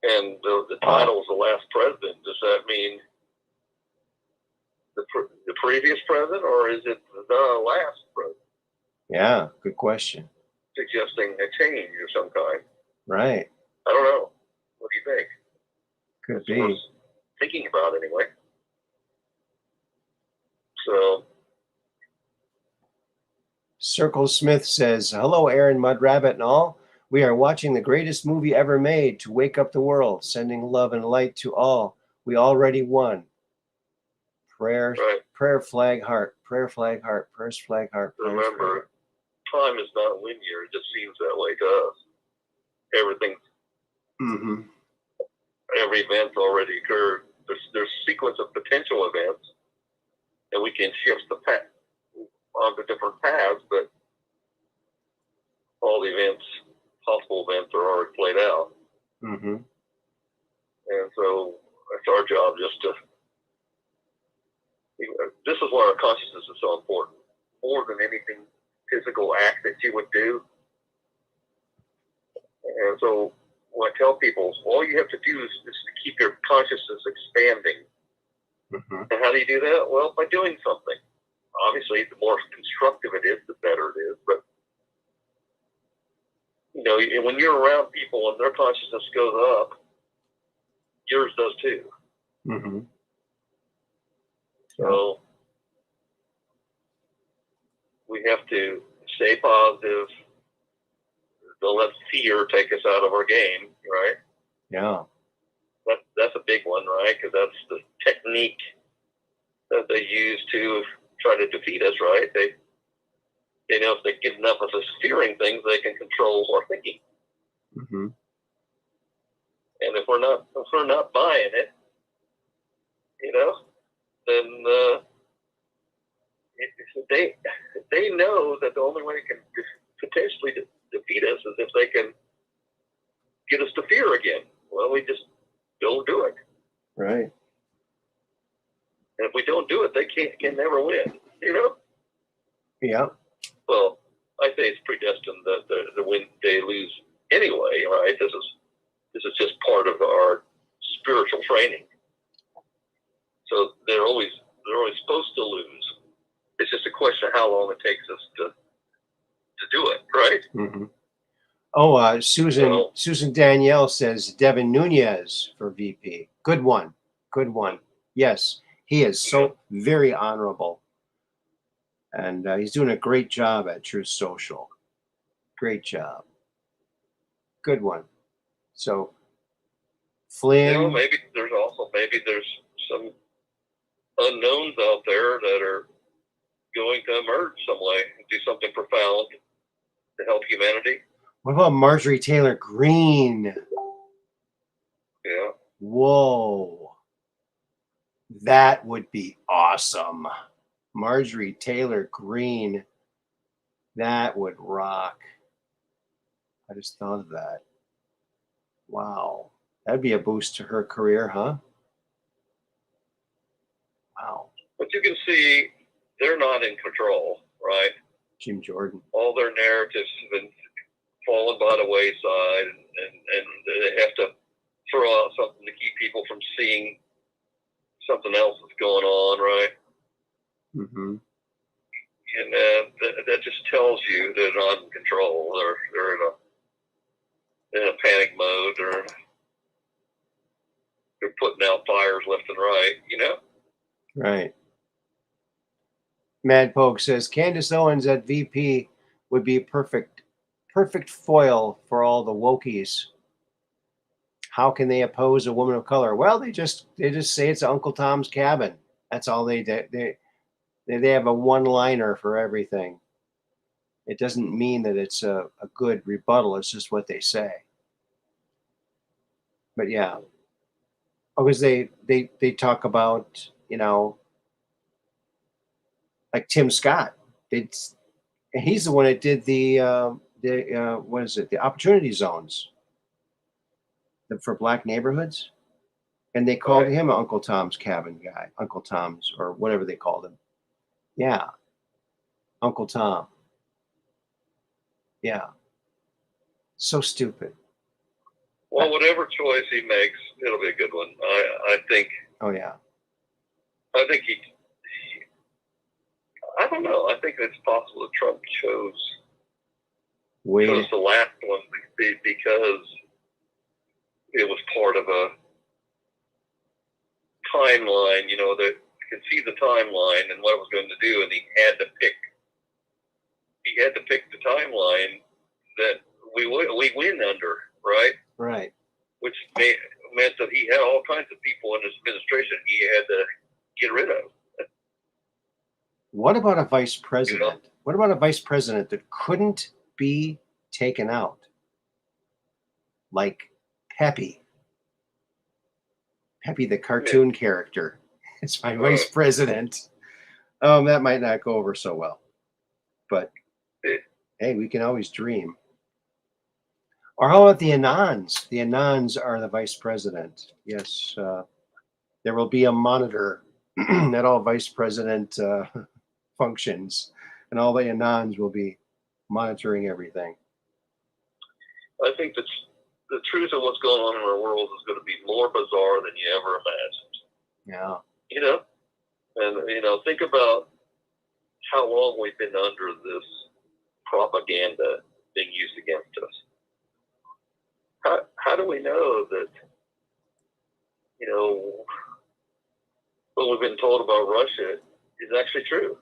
And the title is The Last President. Does that mean the previous president, or is it the last president? Yeah, good question. Suggesting a change of some kind. Right. I don't know. What do you think? Could That's be. worth thinking about anyway. So. Circle Smith says, hello, Aaron, Mud Rabbit, and all. We are watching the greatest movie ever made to wake up the world, sending love and light to all. We already won. Prayer, right. Prayer flag heart, prayer flag heart, prayers flag heart. Remember, time is not linear. It just seems that way to us. Everything, every event's already occurred. There's a sequence of potential events, and we can shift the path onto different paths, but all the events, possible events, are already played out. Mm-hmm. And so it's our job just to. This is why our consciousness is so important. More than anything physical act that you would do. And so what I tell people, all you have to do is to keep your consciousness expanding. Mm-hmm. And how do you do that? Well, by doing something. Obviously, the more constructive it is, the better it is. But, when you're around people and their consciousness goes up, yours does too. Mm-hmm. So we have to stay positive. Don't let fear take us out of our game, right? Yeah. That's a big one, right? Because that's the technique that they use to try to defeat us, right? They know if they get enough of us fearing things, they can control our thinking. Mm-hmm. And if we're not buying it, then they know that the only way they can potentially defeat us is if they can get us to fear again. Well, we just don't do it. Right. And if we don't do it, they can never win. Yeah. Well, I say it's predestined that the win they lose anyway, right? This is just part of our spiritual training. So they're always supposed to lose. It's just a question of how long it takes us to do it, right? Mm-hmm. Oh, Susan Danielle says Devin Nunes for VP. Good one. Yes, he is so very honorable. And he's doing a great job at Truth Social. Great job. Good one. So, Flynn. Maybe there's some unknowns out there that are going to emerge some way and do something profound to help humanity. What about Marjorie Taylor Greene? Yeah. Whoa. That would be awesome. Marjorie Taylor Greene. That would rock. I just thought of that. Wow. That'd be a boost to her career, huh? Wow. But you can see they're not in control, right? Jim Jordan. All their narratives have been fallen by the wayside, and they have to throw out something to keep people from seeing something else that's going on, right? Mm-hmm. And that just tells you they're not in control. They're in a panic mode, or they're putting out fires left and right, you know? Right. Mad Poke says Candace Owens at VP would be perfect foil for all the wokies. How can they oppose a woman of color? Well, they just say it's Uncle Tom's Cabin. That's all they do. They have a one-liner for everything. It doesn't mean that it's a good rebuttal. It's just what they say. But yeah, because they talk about, you know, like Tim Scott. He's the one that did the what is it? The opportunity zones for black neighborhoods, and they called him Uncle Tom's Cabin guy, Uncle Tom's, or whatever they called him. Yeah, Uncle Tom. Yeah, so stupid. Well, whatever choice he makes, it'll be a good one. I think. Oh yeah. I think he. I don't know. I think it's possible that Trump chose the last one because it was part of a timeline. You know, that you can see the timeline and what it was going to do, and he had to pick. He had to pick the timeline that we win under, right? Right. Which meant that he had all kinds of people in his administration he had to get rid of. What about a vice president? You know? What about a vice president that couldn't be taken out? Like Peppy. Peppy, the cartoon character. It's my vice president. That might not go over so well. But hey, we can always dream. Or how about the Anons? The Anons are the vice president. Yes, there will be a monitor at all vice president functions, and all the Anons will be monitoring everything. I think that the truth of what's going on in our world is going to be more bizarre than you ever imagined. Yeah. You know? And, you know, think about how long we've been under this propaganda being used against us. How do we know that, you know, what we've been told about Russia is actually true?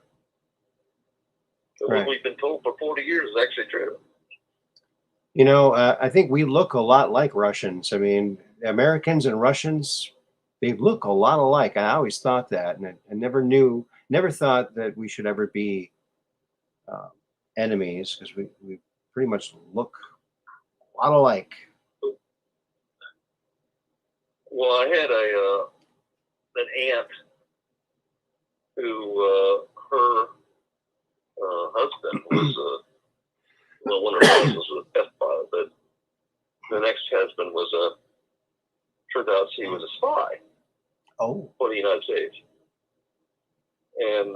Right. What we've been told for 40 years is actually true. You know, I think we look a lot like Russians. I mean, Americans and Russians, they look a lot alike. I always thought that, and I never thought that we should ever be enemies, because we pretty much look a lot alike. Well, I had an aunt who her husband was one of her husbands was a test pilot, but the next husband turned out he was a spy. Oh. For the United States, and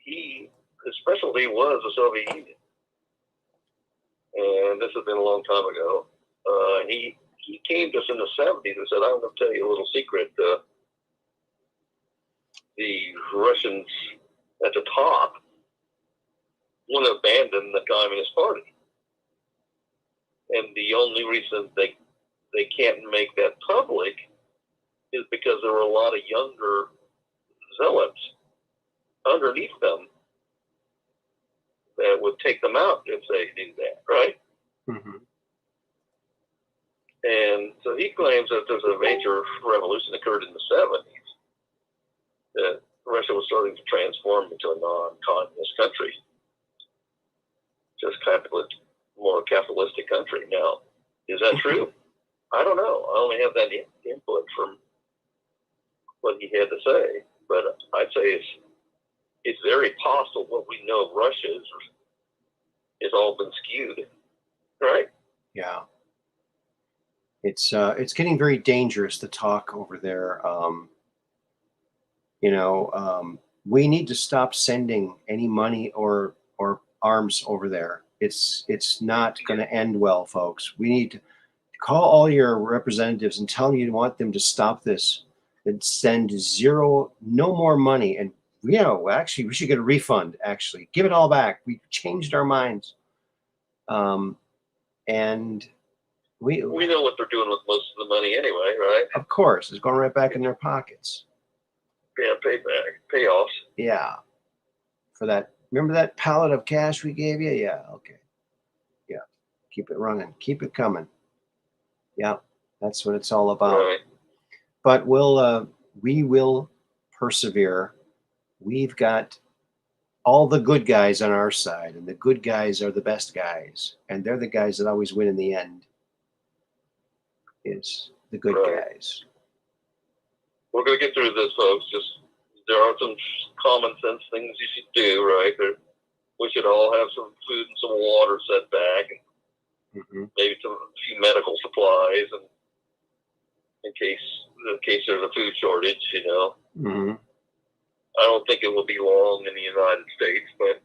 his specialty was the Soviet Union, and this had been a long time ago. He came to us in the 70s and said, "I'm going to tell you a little secret. The Russians at the top want to abandon the Communist Party. And the only reason they can't make that public is because there were a lot of younger zealots underneath them that would take them out if they did that, right?" Mm-hmm. And so he claims that there's a major revolution occurred in the 70s, that Russia was starting to transform into a non-communist country, just more capitalistic country. Now, is that true? I don't know. I only have that input from what he had to say, but I'd say it's it's very possible what we know of Russia is all been skewed, right? Yeah. It's getting very dangerous to talk over there. We need to stop sending any money or arms over there. It's not going to end well, folks. We need to call all your representatives and tell them you want them to stop this and send no more money. And actually, we should get a refund. Actually, give it all back. We changed our minds, and we know what they're doing with most of the money anyway, right? Of course, it's going right back in their pockets. Yeah, payoffs. Yeah, for that. Remember that pallet of cash we gave you? Yeah, okay. Yeah, keep it running, keep it coming. Yeah, that's what it's all about. Right. But we will persevere. We've got all the good guys on our side, and the good guys are the best guys, and they're the guys that always win in the end. Is the good guys. We're going to get through this, folks. There are some common sense things you should do, right? We should all have some food and some water set back, and maybe a few medical supplies, and in case there's a food shortage, Mm-hmm. I don't think it will be long in the United States, but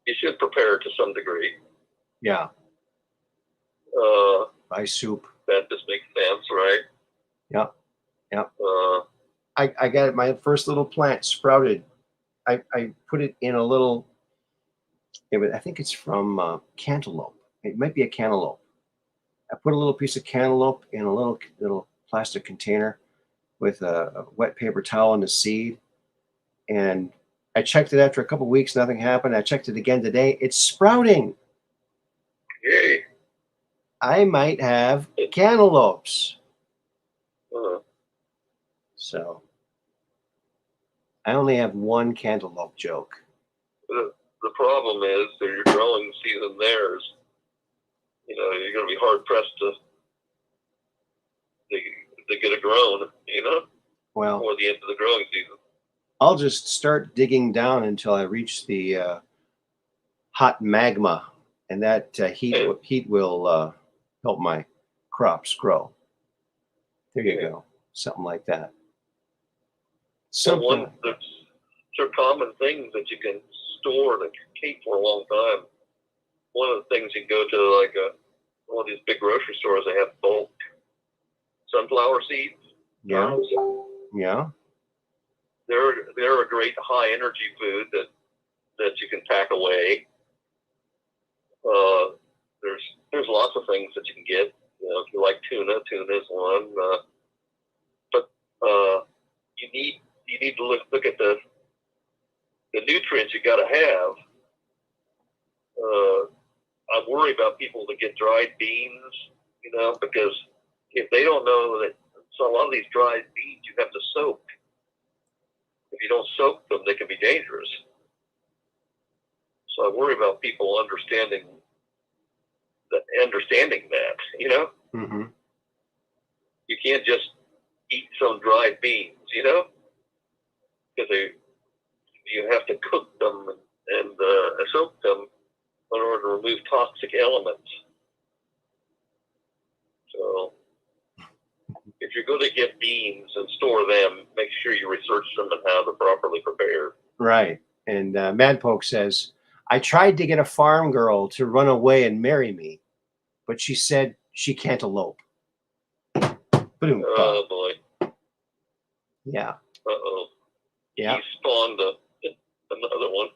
you should prepare to some degree. Yeah. Buy soup. That just makes sense, right? Yep. I got my first little plant sprouted. I put it in a little. I think it's from cantaloupe. It might be a cantaloupe. I put a little piece of cantaloupe in a little plastic container with a wet paper towel and a seed, and I checked it after a couple of weeks. Nothing happened. I checked it again today. It's sprouting. Yay! I might have cantaloupes. So I only have one cantaloupe joke. The problem is that your growing season there is, you're going to be hard pressed to get it grown, Well, before the end of the growing season. I'll just start digging down until I reach the hot magma, and that heat will help my crops grow. There you go. Something like that. Something. There are common things that you can store that can keep for a long time. One of the things you can go to one of these big grocery stores, they have bulk sunflower seeds. Yeah. Yeah. They're a great high energy food that you can pack away. There's lots of things that you can get. If you like tuna is one. But you need to look at the nutrients you got to have. I worry about people that get dried beans, because if they don't know that, so a lot of these dried beans you have to soak. If you don't soak them, they can be dangerous. So I worry about people understanding that, Mm-hmm. You can't just eat some dried beans, because you have to cook them and soak them in order to remove toxic elements. So if you're going to get beans and store them, make sure you research them and how they're properly prepared. Right. And Madpoke says, I tried to get a farm girl to run away and marry me, but she said she can't elope. Oh, boy. Yeah. Uh-oh. Yeah. He spawned another one.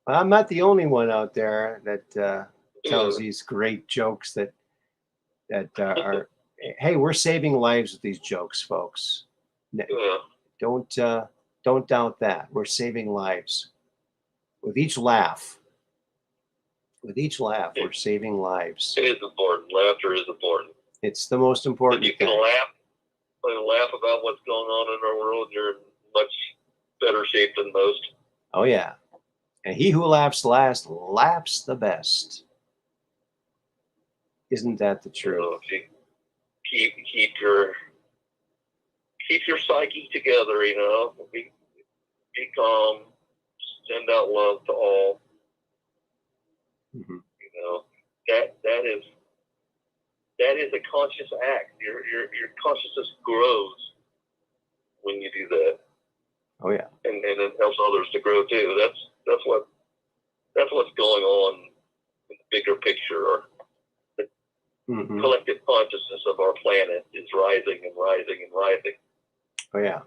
I'm not the only one out there that tells these great jokes that are, hey, we're saving lives with these jokes, folks. Don't doubt that. We're saving lives. With each laugh, we're saving lives. It is important. Laughter is important. It's the most important If you can thing. laugh about what's going on in our world, you're in much better shape than most. Oh, yeah. And he who laughs last laughs the best. Isn't that the truth? So if you keep your psyche together, you know. Be calm. Send out love to all. Mm-hmm. You know, that is a conscious act. Your consciousness grows when you do that. Oh yeah. And it helps others to grow too. That's what's going on in the bigger picture. Or the Mm-hmm. collective consciousness of our planet is rising and rising and rising. Oh yeah.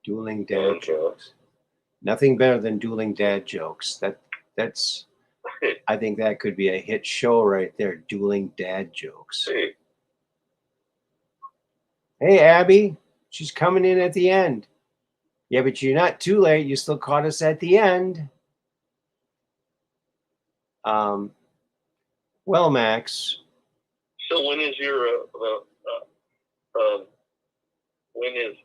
Dueling dad jokes. Nothing better than dueling dad jokes. That's I think that could be a hit show right there. Dueling dad jokes. Hey Abby, she's coming in at the end. Yeah, but you're not too late. You still caught us at the end. Well, Max. So when is your when is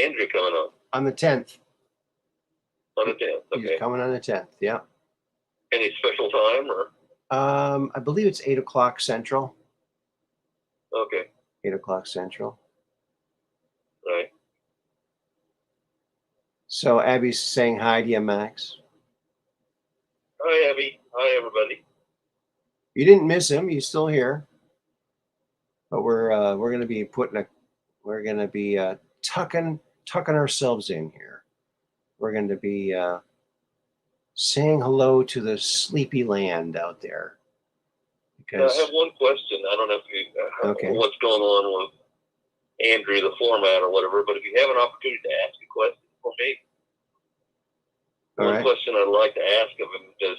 Andrew coming on? On the 10th. On the 10th. Okay. He's coming on the 10th. Yeah. Any special time or? I believe it's 8 o'clock Central. Okay. 8 o'clock Central. Right. So Abby's saying hi to you, Max. Hi, Abby. Hi, everybody. You didn't miss him. He's still here. But we're going to be tucking ourselves in here. We're going to be saying hello to the sleepy land out there. Because I have one question. I don't know if you okay. What's going on with Andrew, the format or whatever, but if you have an opportunity to ask a question for me, one question I'd like to ask of him is,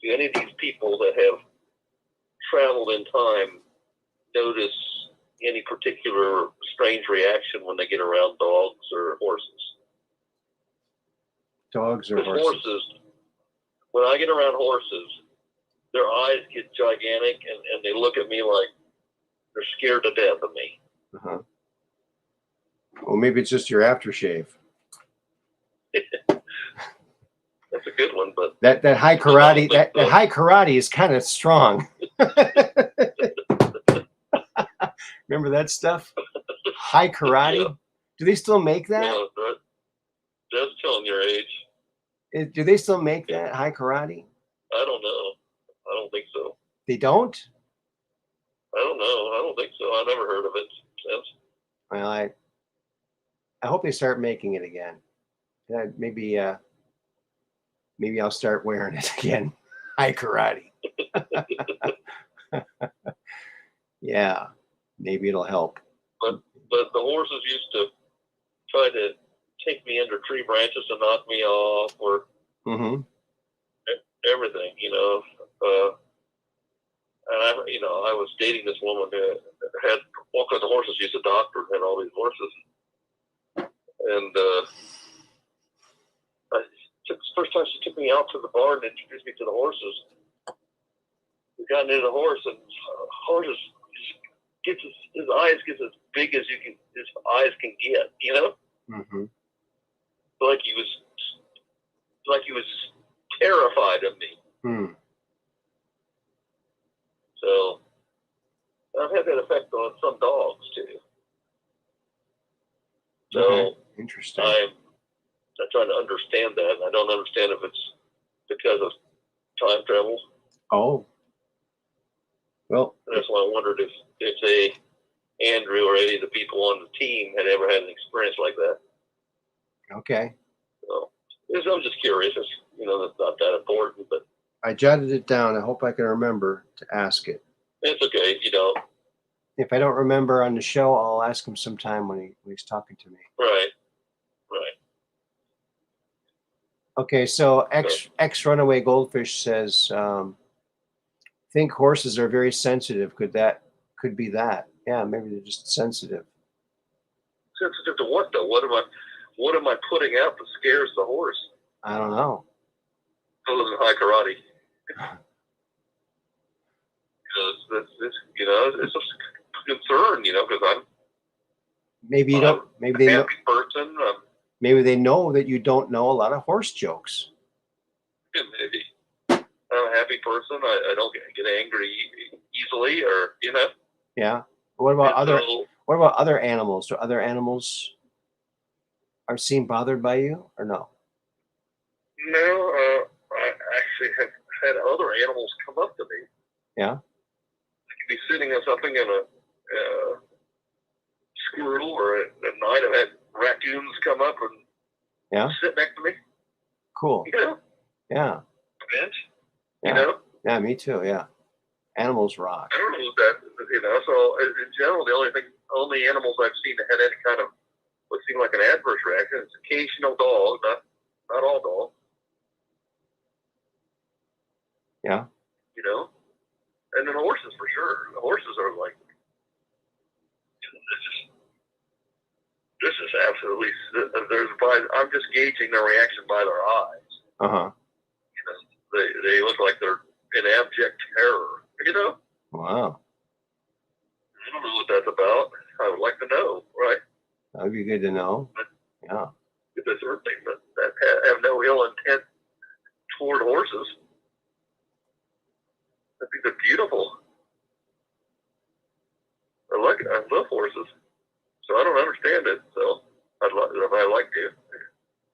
do any of these people that have traveled in time notice any particular strange reaction when they get around dogs or horses? Dogs or horses? When I get around horses, their eyes get gigantic and they look at me like they're scared to death of me. Uh-huh. Well, maybe it's just your aftershave. That's a good one, but that high karate that high karate is kind of strong. Remember that stuff? High karate. Yeah. Do they still make that? Yeah, that's telling your age. Do they still make that high karate? I don't know. I don't think so. They don't? I don't know. I don't think so. I never heard of it since. Well, I hope they start making it again. Maybe I'll start wearing it again. High karate. Yeah, maybe it'll help. But the horses used to try to take me under tree branches and knock me off, or everything, you know. And I was dating this woman who had all kinds of horses. She's a doctor and had all these horses. And the first time she took me out to the barn and introduced me to the horses, we got near the horse, and horses gets his eyes gets as big as his eyes can get, you know. Like he was terrified of me. So I've had that effect on some dogs too. So interesting. I'm trying to understand that, and I don't understand if it's because of time travel. Oh. Well, and that's why I wondered if Andrew or any of the people on the team had ever had an experience like that. Okay. So I'm just curious. It's, that's not that important, but I jotted it down. I hope I can remember to ask it. It's okay if you don't. If I don't remember on the show, I'll ask him sometime when he's talking to me. Right. Okay, so X Runaway Goldfish says, think horses are very sensitive. Could be that? Yeah, maybe they're just sensitive. Sensitive to what though? What am I putting out that scares the horse? I don't know. Other than high karate. It's just a concern, because I'm. Maybe you don't. Maybe they happy person. Maybe they know that you don't know a lot of horse jokes. Yeah, maybe. I'm a happy person. I don't get angry easily, or Yeah. What about other? So, What about other animals? Do other animals are seen bothered by you or no? no, I actually have had other animals come up to me. Yeah. I could be sitting on something in a squirrel, or at night I've had raccoons come up and Yeah. sit next to me. Cool. You know, Yeah. bench. Yeah. You know, Yeah. Me too. Yeah. Animals rock. I don't know that. You know, so in general, the only animals I've seen that had any kind of what seemed like an adverse reaction is occasional dog, not all dogs. Yeah. You know, and then horses for sure. The horses are like, this is absolutely. I'm just gauging their reaction by their eyes. Uh huh. You know, they look like they're in abject terror. You know, Wow. I don't know what that's about. I would like to know, right? That'd be good to know. Yeah. If there's certain things that have no ill intent toward horses. I think they're beautiful. I love horses. So I don't understand it. So I'd like to.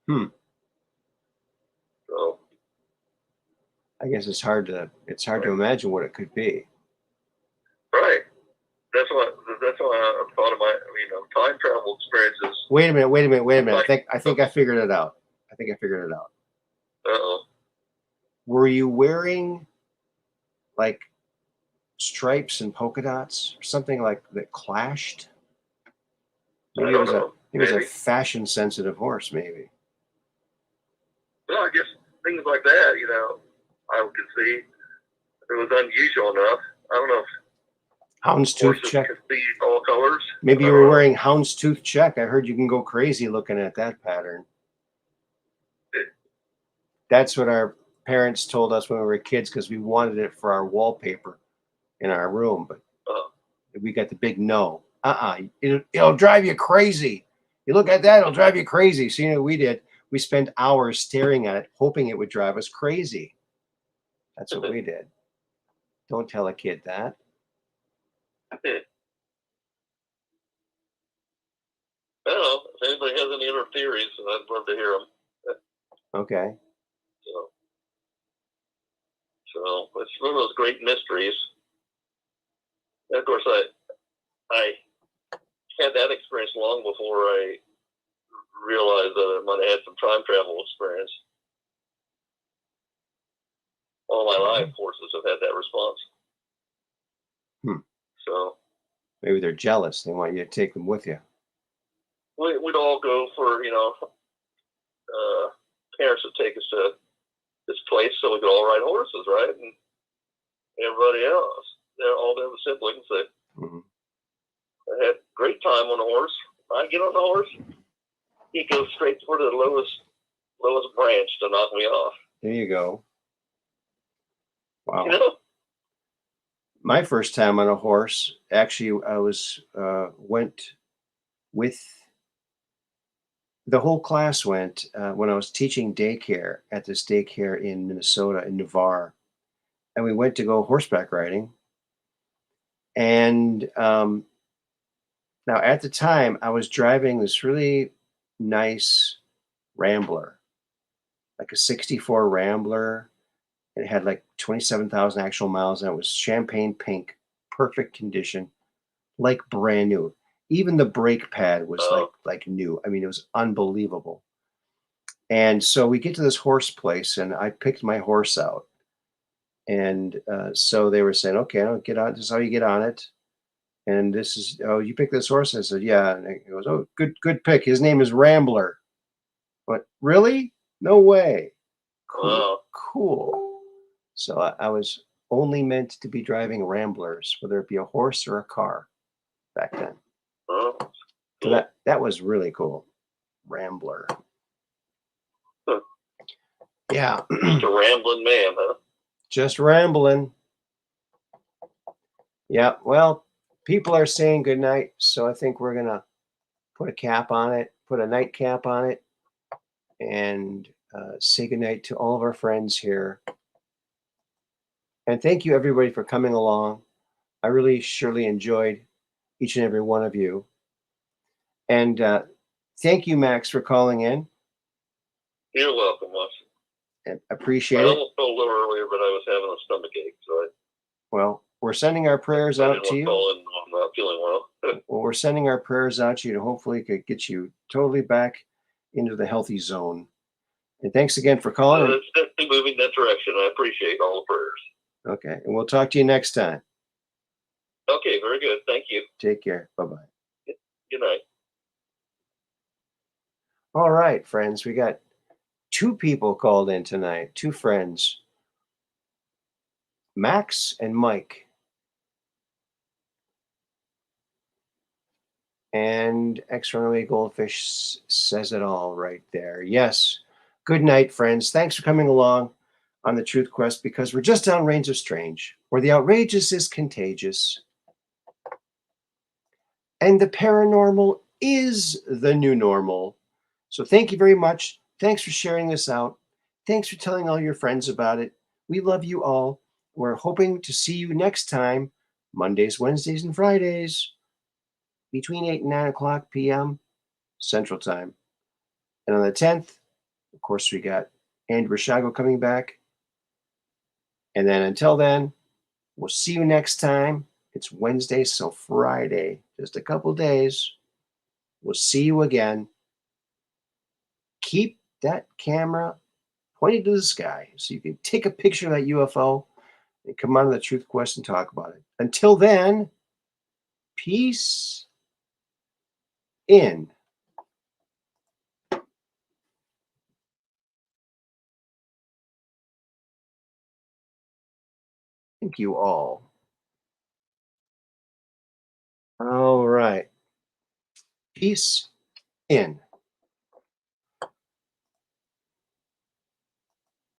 Hmm. So I guess it's hard to imagine what it could be. right. That's why I thought of my time travel experiences. Wait a minute. I think I figured it out. Uh-oh. Were you wearing like stripes and polka dots or something like that clashed? Maybe it was a fashion sensitive horse, maybe. Well, I guess things like that, I could see if it was unusual enough. I don't know if Houndstooth check. can see all colors. Maybe you were wearing houndstooth check. I heard you can go crazy looking at that pattern. That's what our parents told us when we were kids because we wanted it for our wallpaper in our room, but we got the big no. It'll drive you crazy. You look at that, it'll drive you crazy. So you know what we did? We spent hours staring at it, hoping it would drive us crazy. That's what we did. Don't tell a kid that. I don't know. If anybody has any other theories, I'd love to hear them. Okay. So it's one of those great mysteries. And of course, I had that experience long before I realized that I might have had some time travel experience. All my life, horses have had that response. So maybe they're jealous. They want you to take them with you. We'd all go for, parents would take us to this place so we could all ride horses, right? And everybody else, all the other siblings, they had a great time on the horse. I get on the horse, he goes straight for the lowest branch to knock me off. There you go. Wow. You know? My first time on a horse, actually, I went with the whole class when I was teaching daycare at this daycare in Minnesota, in Navarre, and we went to go horseback riding. And now at the time, I was driving this really nice Rambler, like a '64 Rambler. It had like 27,000 actual miles, and it was champagne pink, perfect condition, like brand new. Even the brake pad was like new. I mean, it was unbelievable. And so we get to this horse place, and I picked my horse out. And so they were saying, "Okay, I'll get on. This is how you get on it." And this is, "Oh, you picked this horse?" I said, "Yeah." And he goes, "Oh, good pick. His name is Rambler." What? Really? No way. Cool. So I was only meant to be driving Ramblers, whether it be a horse or a car back then. So that was really cool. Rambler. Yeah. Just a rambling man, huh? Just rambling. Yeah. Well, people are saying goodnight, so I think we're gonna put a cap on it, put a nightcap on it, and say goodnight to all of our friends here. And thank you everybody for coming along. I really surely enjoyed each and every one of you. And thank you, Max, for calling in. You're welcome, Wes. Appreciate I it. almost called a little earlier, but I was having a stomach ache, so Well, we're sending our prayers I out didn't to want to you. call in. I'm not feeling well. Well, we're sending our prayers out to you to hopefully get you totally back into the healthy zone. And thanks again for calling. It's definitely moving that direction. I appreciate all the prayers. Okay, and we'll talk to you next time. Okay, very good. Thank you. Take care. Bye-bye. Good night. All right, friends, we got 2 people called in tonight, 2 friends, Max and Mike. And X-Runaway Goldfish says it all right there. Yes. Good night, friends. Thanks for coming along on the Truth Quest, because we're just downrange of strange, where the outrageous is contagious. And the paranormal is the new normal. So thank you very much. Thanks for sharing this out. Thanks for telling all your friends about it. We love you all. We're hoping to see you next time, Mondays, Wednesdays, and Fridays, between 8 and 9 o'clock p.m. Central Time. And on the 10th, of course, we got Andrew Rishago coming back. And then until then, we'll see you next time. It's Wednesday, so Friday, just a couple days. We'll see you again. Keep that camera pointed to the sky so you can take a picture of that UFO and come on to the Truth Quest and talk about it. Until then, peace in. Thank you all. All right. Peace in.